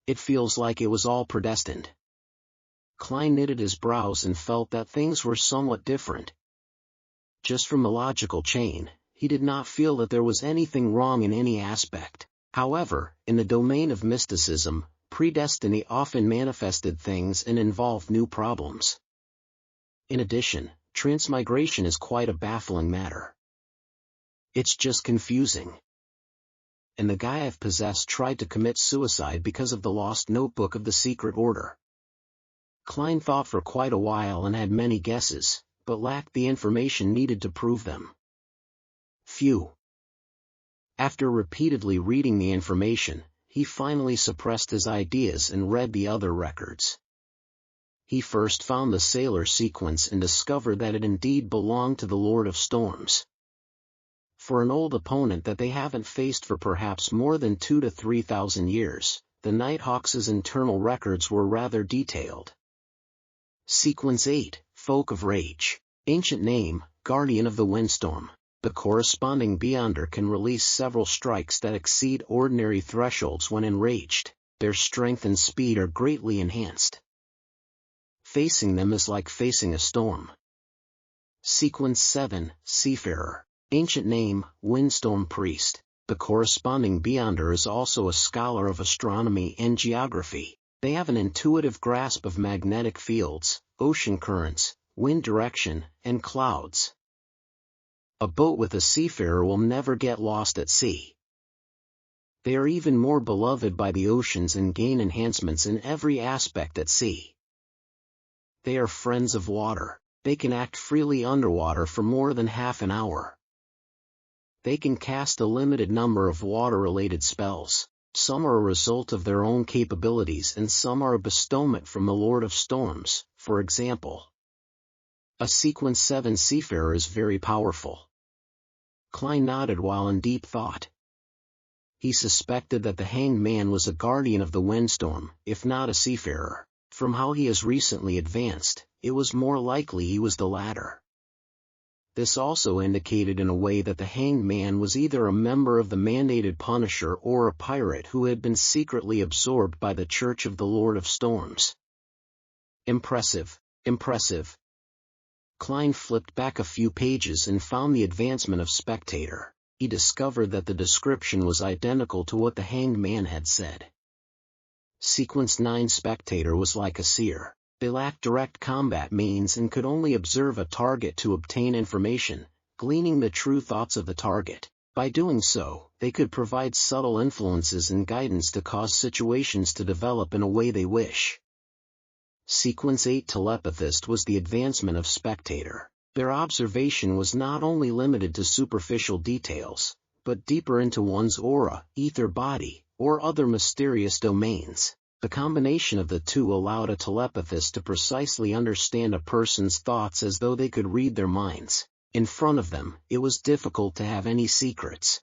It feels like it was all predestined. Klein knitted his brows and felt that things were somewhat different. Just from the logical chain, he did not feel that there was anything wrong in any aspect. However, in the domain of mysticism, predestiny often manifested things and involved new problems. In addition, transmigration is quite a baffling matter. It's just confusing. And the guy I've possessed tried to commit suicide because of the lost notebook of the Secret Order. Klein thought for quite a while and had many guesses, but lacked the information needed to prove them. Phew. After repeatedly reading the information, he finally suppressed his ideas and read the other records. He first found the Sailor sequence and discovered that it indeed belonged to the Lord of Storms. For an old opponent that they haven't faced for perhaps more than 2,000 to 3,000 years, the Nighthawks' internal records were rather detailed. Sequence 8, Folk of Rage. Ancient name, Guardian of the Windstorm. The corresponding Beyonder can release several strikes that exceed ordinary thresholds when enraged. Their strength and speed are greatly enhanced. Facing them is like facing a storm. Sequence 7, Seafarer. Ancient name, Windstorm Priest. The corresponding Beyonder is also a scholar of astronomy and geography. They have an intuitive grasp of magnetic fields, ocean currents, wind direction, and clouds. A boat with a seafarer will never get lost at sea. They are even more beloved by the oceans and gain enhancements in every aspect at sea. They are friends of water. They can act freely underwater for more than half an hour. They can cast a limited number of water-related spells. Some are a result of their own capabilities and some are a bestowment from the Lord of Storms. For example, a Sequence 7 Seafarer is very powerful. Klein nodded while in deep thought. He suspected that the Hanged Man was a guardian of the windstorm, if not a seafarer. From how he has recently advanced, it was more likely he was the latter. This also indicated in a way that the Hanged Man was either a member of the mandated Punisher or a pirate who had been secretly absorbed by the Church of the Lord of Storms. Impressive, impressive. Klein flipped back a few pages and found the advancement of Spectator. He discovered that the description was identical to what the Hanged Man had said. Sequence 9 Spectator was like a seer. They lacked direct combat means and could only observe a target to obtain information, gleaning the true thoughts of the target. By doing so, they could provide subtle influences and guidance to cause situations to develop in a way they wish. Sequence 8 Telepathist was the advancement of Spectator. Their observation was not only limited to superficial details, but deeper into one's aura, ether body, or other mysterious domains. The combination of the two allowed a telepathist to precisely understand a person's thoughts as though they could read their minds. In front of them, it was difficult to have any secrets.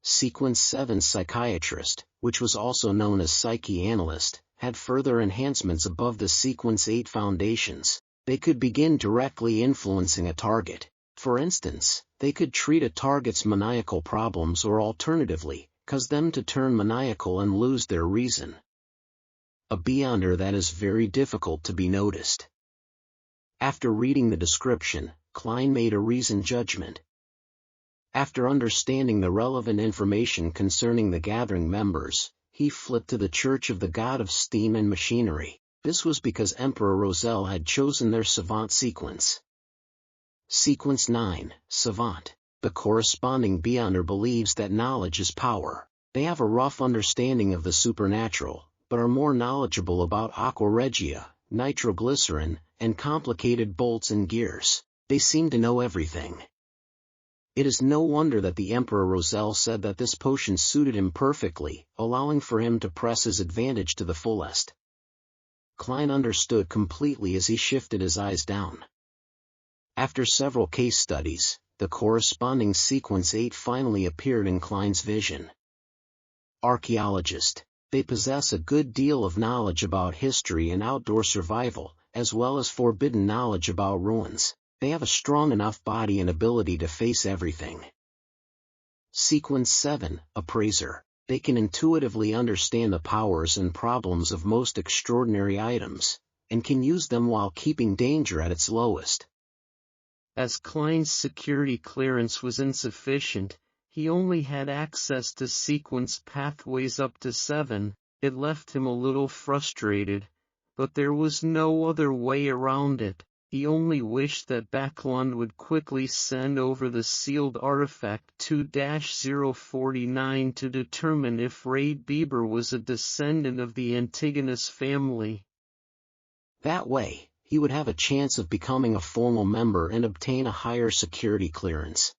Sequence 7 psychiatrist, which was also known as psyche-analyst, had further enhancements above the Sequence 8 foundations. They could begin directly influencing a target. For instance, they could treat a target's maniacal problems or alternatively, cause them to turn maniacal and lose their reason. A beyonder that is very difficult to be noticed. After reading the description, Klein made a reasoned judgment. After understanding the relevant information concerning the gathering members, he flipped to the Church of the God of Steam and Machinery. This was because Emperor Roselle had chosen their savant sequence. Sequence 9, Savant. The corresponding beyonder believes that knowledge is power. They have a rough understanding of the supernatural, but are more knowledgeable about aqua regia, nitroglycerin, and complicated bolts and gears. They seem to know everything. It is no wonder that the Emperor Roselle said that this potion suited him perfectly, allowing for him to press his advantage to the fullest. Klein understood completely as he shifted his eyes down. After several case studies, the corresponding Sequence 8 finally appeared in Klein's vision. Archaeologist. They possess a good deal of knowledge about history and outdoor survival, as well as forbidden knowledge about ruins. They have a strong enough body and ability to face everything. Sequence 7, Appraiser. They can intuitively understand the powers and problems of most extraordinary items, and can use them while keeping danger at its lowest. As Klein's security clearance was insufficient, he only had access to sequence pathways up to 7, it left him a little frustrated, but there was no other way around it. He only wished that Backlund would quickly send over the sealed artifact 2-049 to determine if Raid Bieber was a descendant of the Antigonus family. That way, he would have a chance of becoming a formal member and obtain a higher security clearance.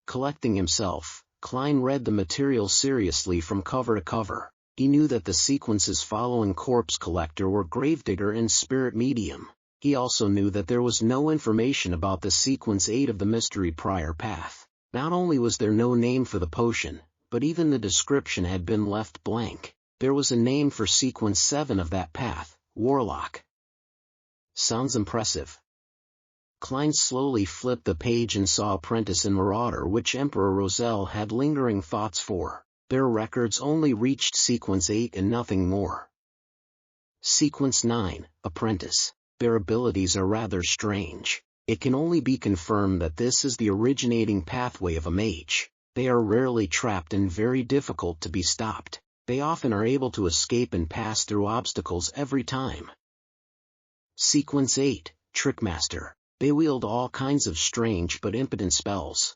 Collecting himself, Klein read the material seriously from cover to cover. He knew that the sequences following Corpse Collector were Gravedigger and Spirit Medium. He also knew that there was no information about the Sequence 8 of the Mystery Prior Path. Not only was there no name for the potion, but even the description had been left blank. There was a name for Sequence 7 of that path, Warlock. Sounds impressive. Klein slowly flipped the page and saw Apprentice and Marauder, which Emperor Roselle had lingering thoughts for. Their records only reached Sequence 8 and nothing more. Sequence 9, Apprentice. Their abilities are rather strange. It can only be confirmed that this is the originating pathway of a mage. They are rarely trapped and very difficult to be stopped. They often are able to escape and pass through obstacles every time. Sequence 8, Trickmaster. They wield all kinds of strange but impotent spells.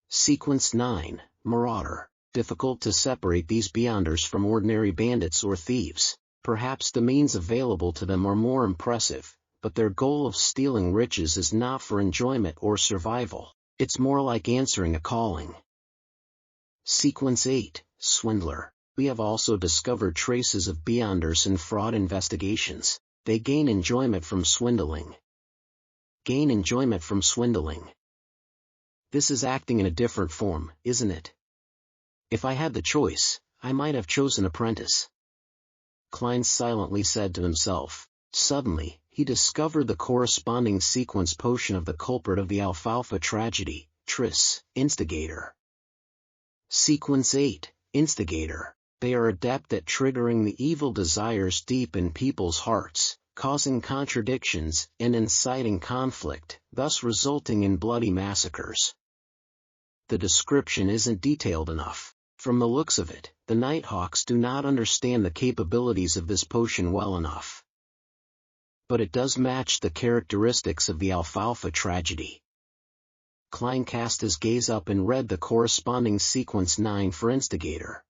Sequence 9, Marauder. Difficult to separate these beyonders from ordinary bandits or thieves. Perhaps the means available to them are more impressive, but their goal of stealing riches is not for enjoyment or survival. It's more like answering a calling. Sequence 8, Swindler. We have also discovered traces of beyonders in fraud investigations. They gain enjoyment from swindling. Gain enjoyment from swindling. This is acting in a different form, isn't it? If I had the choice, I might have chosen Apprentice. Klein silently said to himself. Suddenly, he discovered the corresponding sequence potion of the culprit of the Alfalfa tragedy, Tris, Instigator. Sequence 8, Instigator. They are adept at triggering the evil desires deep in people's hearts, causing contradictions and inciting conflict, thus resulting in bloody massacres. The description isn't detailed enough. From the looks of it, the Nighthawks do not understand the capabilities of this potion well enough. But it does match the characteristics of the Alfalfa tragedy. Klein cast his gaze up and read the corresponding Sequence 9 for Instigator.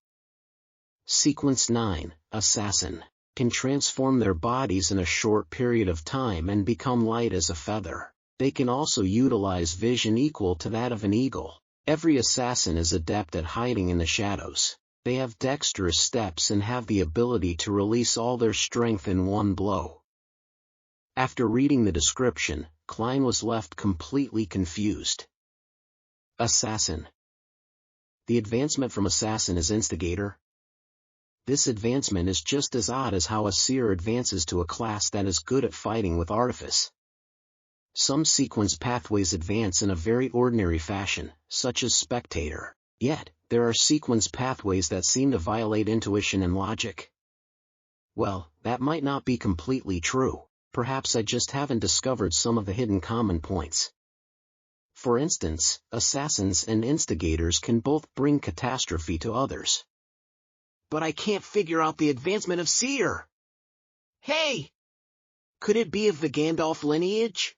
Sequence 9, Assassin. Can transform their bodies in a short period of time and become light as a feather. They can also utilize vision equal to that of an eagle. Every assassin is adept at hiding in the shadows. They have dexterous steps and have the ability to release all their strength in one blow. After reading the description, Klein was left completely confused. Assassin. The advancement from assassin is instigator. This advancement is just as odd as how a seer advances to a class that is good at fighting with artifice. Some sequence pathways advance in a very ordinary fashion, such as spectator. Yet, there are sequence pathways that seem to violate intuition and logic. Well, that might not be completely true. Perhaps I just haven't discovered some of the hidden common points. For instance, assassins and instigators can both bring catastrophe to others. But I can't figure out the advancement of Seer. Hey! Could it be of the Gandalf lineage?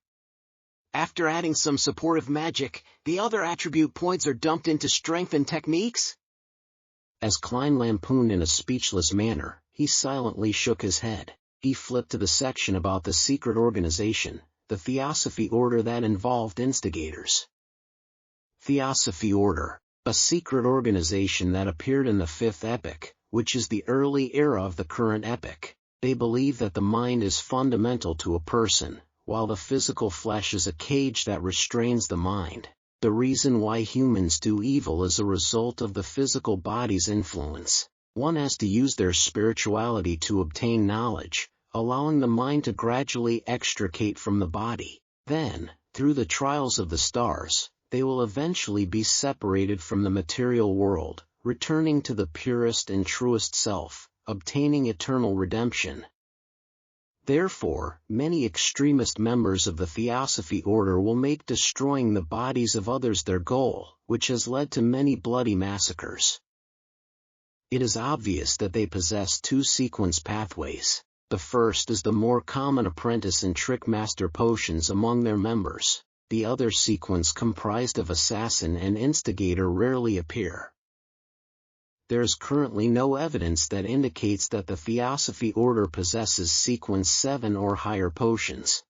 After adding some supportive magic, the other attribute points are dumped into strength and techniques? As Klein lampooned in a speechless manner, he silently shook his head. He flipped to the section about the secret organization, the Theosophy Order that involved instigators. Theosophy Order, a secret organization that appeared in the Fifth Epic, which is the early era of the current epic. They believe that the mind is fundamental to a person, while the physical flesh is a cage that restrains the mind. The reason why humans do evil is a result of the physical body's influence. One has to use their spirituality to obtain knowledge, allowing the mind to gradually extricate from the body. Then, through the trials of the stars, they will eventually be separated from the material world, returning to the purest and truest self, obtaining eternal redemption. Therefore, many extremist members of the Theosophy Order will make destroying the bodies of others their goal, which has led to many bloody massacres. It is obvious that they possess two sequence pathways. The first is the more common apprentice and trickmaster potions among their members. The other sequence comprised of assassin and instigator rarely appear. There is currently no evidence that indicates that the Theosophy Order possesses sequence 7 or higher potions.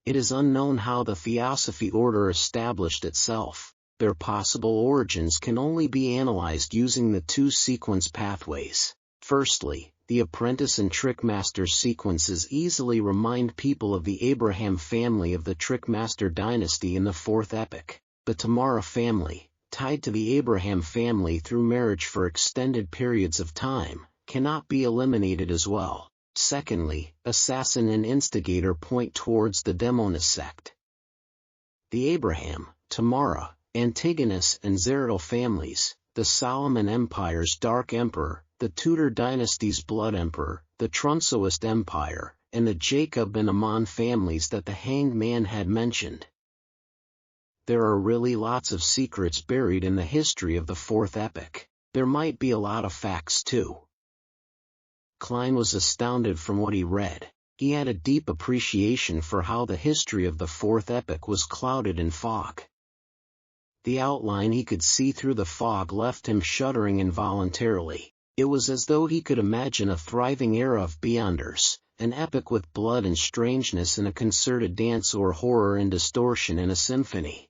It is unknown how the Theosophy Order established itself. Their possible origins can only be analyzed using the two sequence pathways. Firstly, the apprentice and trickmaster sequences easily remind people of the Abraham family of the Trickmaster dynasty in the Fourth Epic. The Tamara family, tied to the Abraham family through marriage for extended periods of time, cannot be eliminated as well. Secondly, assassin and instigator point towards the Demonist sect. The Abraham, Tamara, Antigonus and Zeridal families, the Solomon Empire's Dark Emperor, the Tudor dynasty's Blood Emperor, the Trunsoist Empire, and the Jacob and Ammon families that the Hanged Man had mentioned. There are really lots of secrets buried in the history of the Fourth Epic. There might be a lot of facts too. Klein was astounded from what he read. He had a deep appreciation for how the history of the Fourth Epic was clouded in fog. The outline he could see through the fog left him shuddering involuntarily. It was as though he could imagine a thriving era of Beyonders, an epic with blood and strangeness in a concerted dance or horror and distortion in a symphony.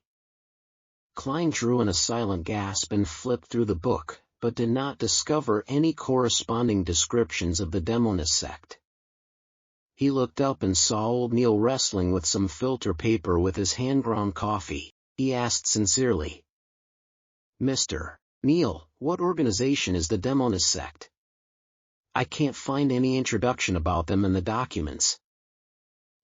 Klein drew in a silent gasp and flipped through the book, but did not discover any corresponding descriptions of the Demonist sect. He looked up and saw old Neil wrestling with some filter paper with his hand-ground coffee. He asked sincerely, "Mr. Neil, what organization is the Demonist sect? I can't find any introduction about them in the documents."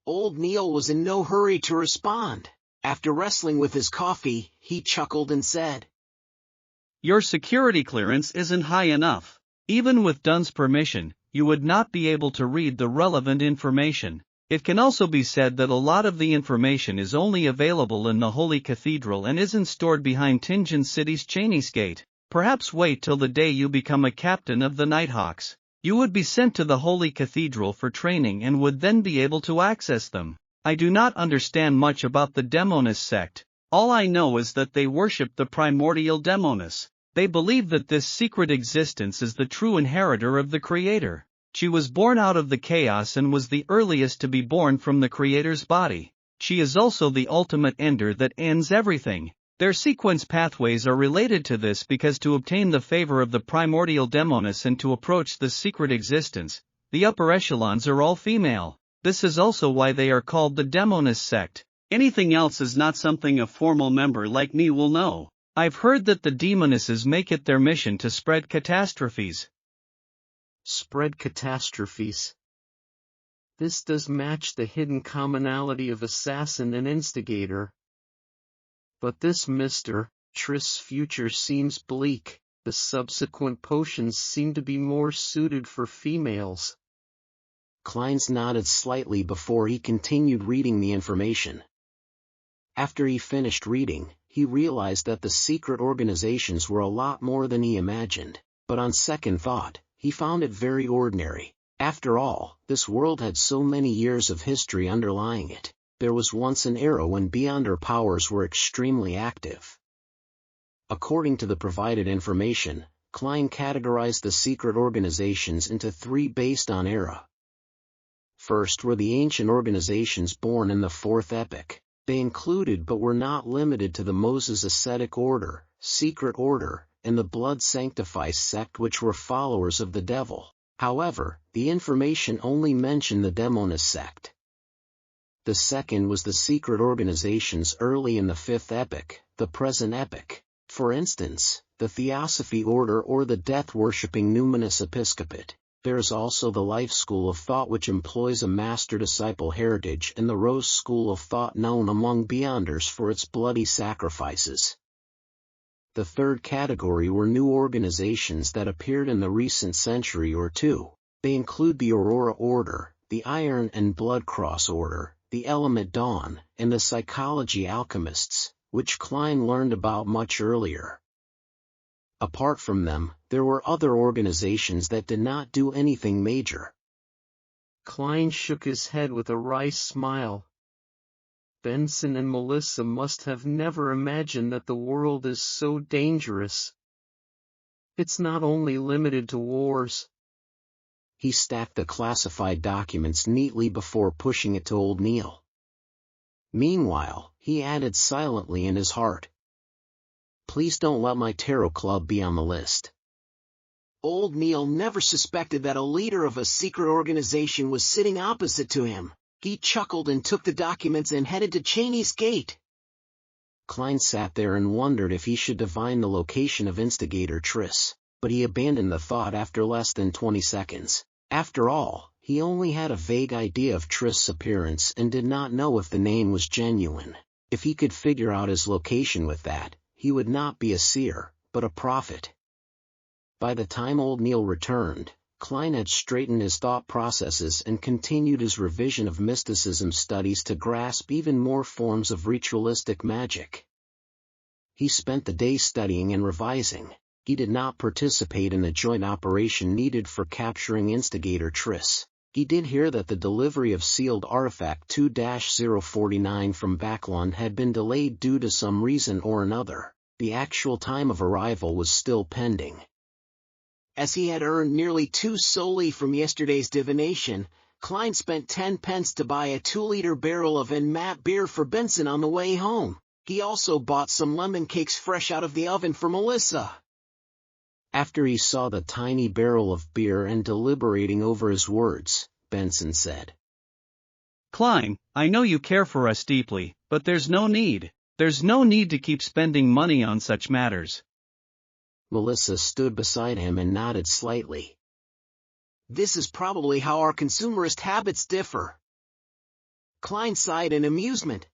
Old Neil was in no hurry to respond. After wrestling with his coffee, he chuckled and said, "Your security clearance isn't high enough. Even with Dunn's permission, you would not be able to read the relevant information. It can also be said that a lot of the information is only available in the Holy Cathedral and isn't stored behind Tingen City's Cheney's Gate. Perhaps wait till the day you become a captain of the Nighthawks. You would be sent to the Holy Cathedral for training and would then be able to access them. I do not understand much about the Demonist sect. All I know is that they worship the primordial Demoness. They believe that this secret existence is the true inheritor of the Creator. She was born out of the chaos and was the earliest to be born from the Creator's body. She is also the ultimate ender that ends everything. Their sequence pathways are related to this because to obtain the favor of the primordial demoness and to approach the secret existence, the upper echelons are all female. This is also why they are called the demoness sect. Anything else is not something a formal member like me will know. I've heard that the demonesses make it their mission to spread catastrophes. Spread catastrophes. This does match the hidden commonality of assassin and instigator. But this Mr. Triss' future seems bleak. The subsequent potions seem to be more suited for females. Klein's nodded slightly before he continued reading the information. After he finished reading, he realized that the secret organizations were a lot more than he imagined, but on second thought, he found it very ordinary. After all, this world had so many years of history underlying it. There was once an era when Beyonder powers were extremely active. According to the provided information, Klein categorized the secret organizations into three based on era. First were the ancient organizations born in the Fourth Epoch. They included but were not limited to the Moses Ascetic Order, Secret Order, and the Blood Sanctifice sect, which were followers of the devil. However, the information only mentioned the Demoness sect. The second was the secret organizations early in the Fifth Epoch, the present epoch. For instance, the Theosophy Order or the death-worshipping Numinous Episcopate. There is also the Life School of Thought, which employs a master-disciple heritage, and the Rose School of Thought, known among Beyonders for its bloody sacrifices. The third category were new organizations that appeared in the recent century or two. They include the Aurora Order, the Iron and Blood Cross Order, the Element Dawn, and the Psychology Alchemists, which Klein learned about much earlier. Apart from them, there were other organizations that did not do anything major. Klein shook his head with a wry smile. Benson and Melissa must have never imagined that the world is so dangerous. It's not only limited to wars. He stacked the classified documents neatly before pushing it to old Neil. Meanwhile, he added silently in his heart, "Please don't let my tarot club be on the list." Old Neil never suspected that a leader of a secret organization was sitting opposite to him. He chuckled and took the documents and headed to Cheney's Gate. Klein sat there and wondered if he should divine the location of instigator Triss, but he abandoned the thought after less than 20 seconds. After all, he only had a vague idea of Triss' appearance and did not know if the name was genuine. If he could figure out his location with that, he would not be a seer, but a prophet. By the time old Neil returned, Klein had straightened his thought processes and continued his revision of mysticism studies to grasp even more forms of ritualistic magic. He spent the day studying and revising. He did not participate in the joint operation needed for capturing instigator Triss. He did hear that the delivery of sealed artifact 2-049 from Backlund had been delayed due to some reason or another. The actual time of arrival was still pending. As he had earned nearly 2 solely from yesterday's divination, Klein spent 10 pence to buy a 2-liter barrel of Enmat beer for Benson on the way home. He also bought some lemon cakes fresh out of the oven for Melissa. After he saw the tiny barrel of beer and deliberating over his words, Benson said, "Klein, I know you care for us deeply, but there's no need. There's no need to keep spending money on such matters." Melissa stood beside him and nodded slightly. "This is probably how our consumerist habits differ." Klein sighed in amusement.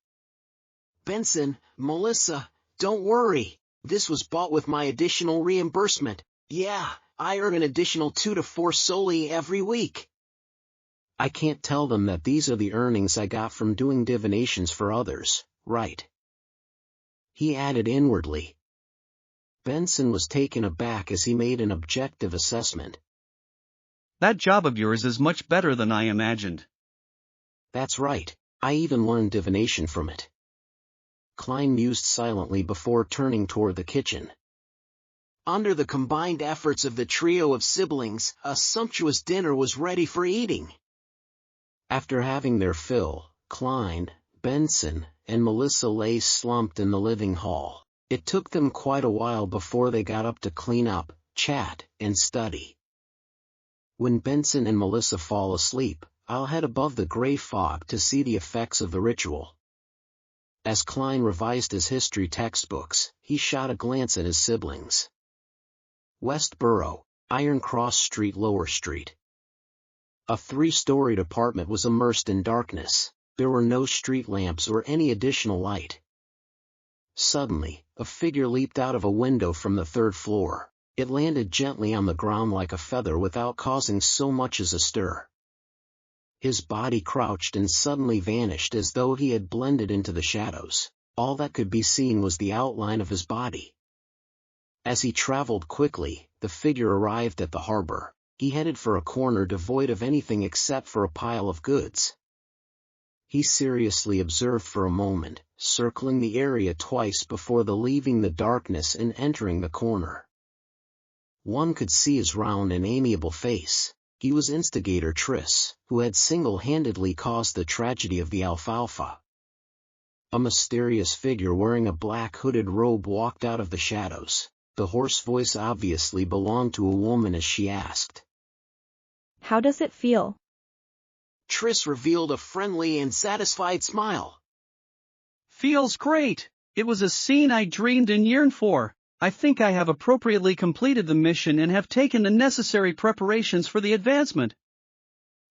"Benson, Melissa, don't worry. This was bought with my additional reimbursement. Yeah, I earn an additional 2 to 4 solely every week." "I can't tell them that these are the earnings I got from doing divinations for others, right?" he added inwardly. Benson was taken aback as he made an objective assessment. "That job of yours is much better than I imagined." "That's right, I even learned divination from it." Klein mused silently before turning toward the kitchen. Under the combined efforts of the trio of siblings, a sumptuous dinner was ready for eating. After having their fill, Klein, Benson, and Melissa lay slumped in the living hall. It took them quite a while before they got up to clean up, chat, and study. When Benson and Melissa fall asleep, I'll head above the gray fog to see the effects of the ritual. As Klein revised his history textbooks, he shot a glance at his siblings. West Borough, Iron Cross Street, Lower Street. A 3-storied apartment was immersed in darkness. There were no street lamps or any additional light. Suddenly, a figure leaped out of a window from the 3rd floor. It landed gently on the ground like a feather without causing so much as a stir. His body crouched and suddenly vanished as though he had blended into the shadows. All that could be seen was the outline of his body. As he traveled quickly, the figure arrived at the harbor. He headed for a corner devoid of anything except for a pile of goods. He seriously observed for a moment, circling the area twice before leaving the darkness and entering the corner. One could see his round and amiable face. He was instigator Triss, who had single-handedly caused the tragedy of the Alfalfa. A mysterious figure wearing a black hooded robe walked out of the shadows. The hoarse voice obviously belonged to a woman as she asked, "How does it feel?" Triss revealed a friendly and satisfied smile. Feels great. It was a scene I dreamed and yearned for. I think I have appropriately completed the mission and have taken the necessary preparations for the advancement.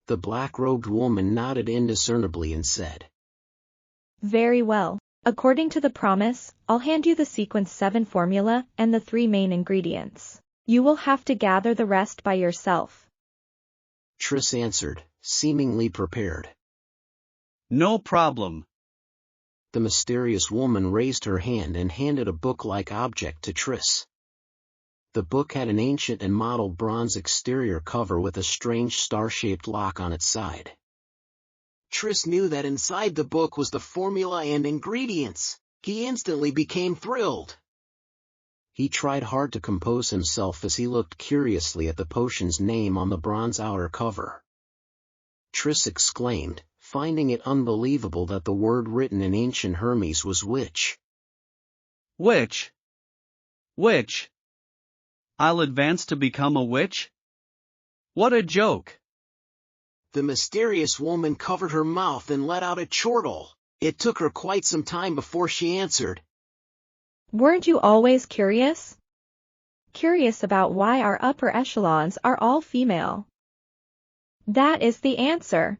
The black-robed woman nodded indiscernibly and said, "Very well. According to the promise, I'll hand you the sequence 7 formula and the 3 main ingredients. You will have to gather the rest by yourself." Triss answered, seemingly prepared. No problem. The mysterious woman raised her hand and handed a book-like object to Triss. The book had an ancient and mottled bronze exterior cover with a strange star-shaped lock on its side. Triss knew that inside the book was the formula and ingredients. He instantly became thrilled. He tried hard to compose himself as he looked curiously at the potion's name on the bronze outer cover. Triss exclaimed, finding it unbelievable that the word written in ancient Hermes was witch. Witch? Witch? I'll advance to become a witch? What a joke! The mysterious woman covered her mouth and let out a chortle. It took her quite some time before she answered. "Weren't you always curious? Curious about why our upper echelons are all female? That is the answer.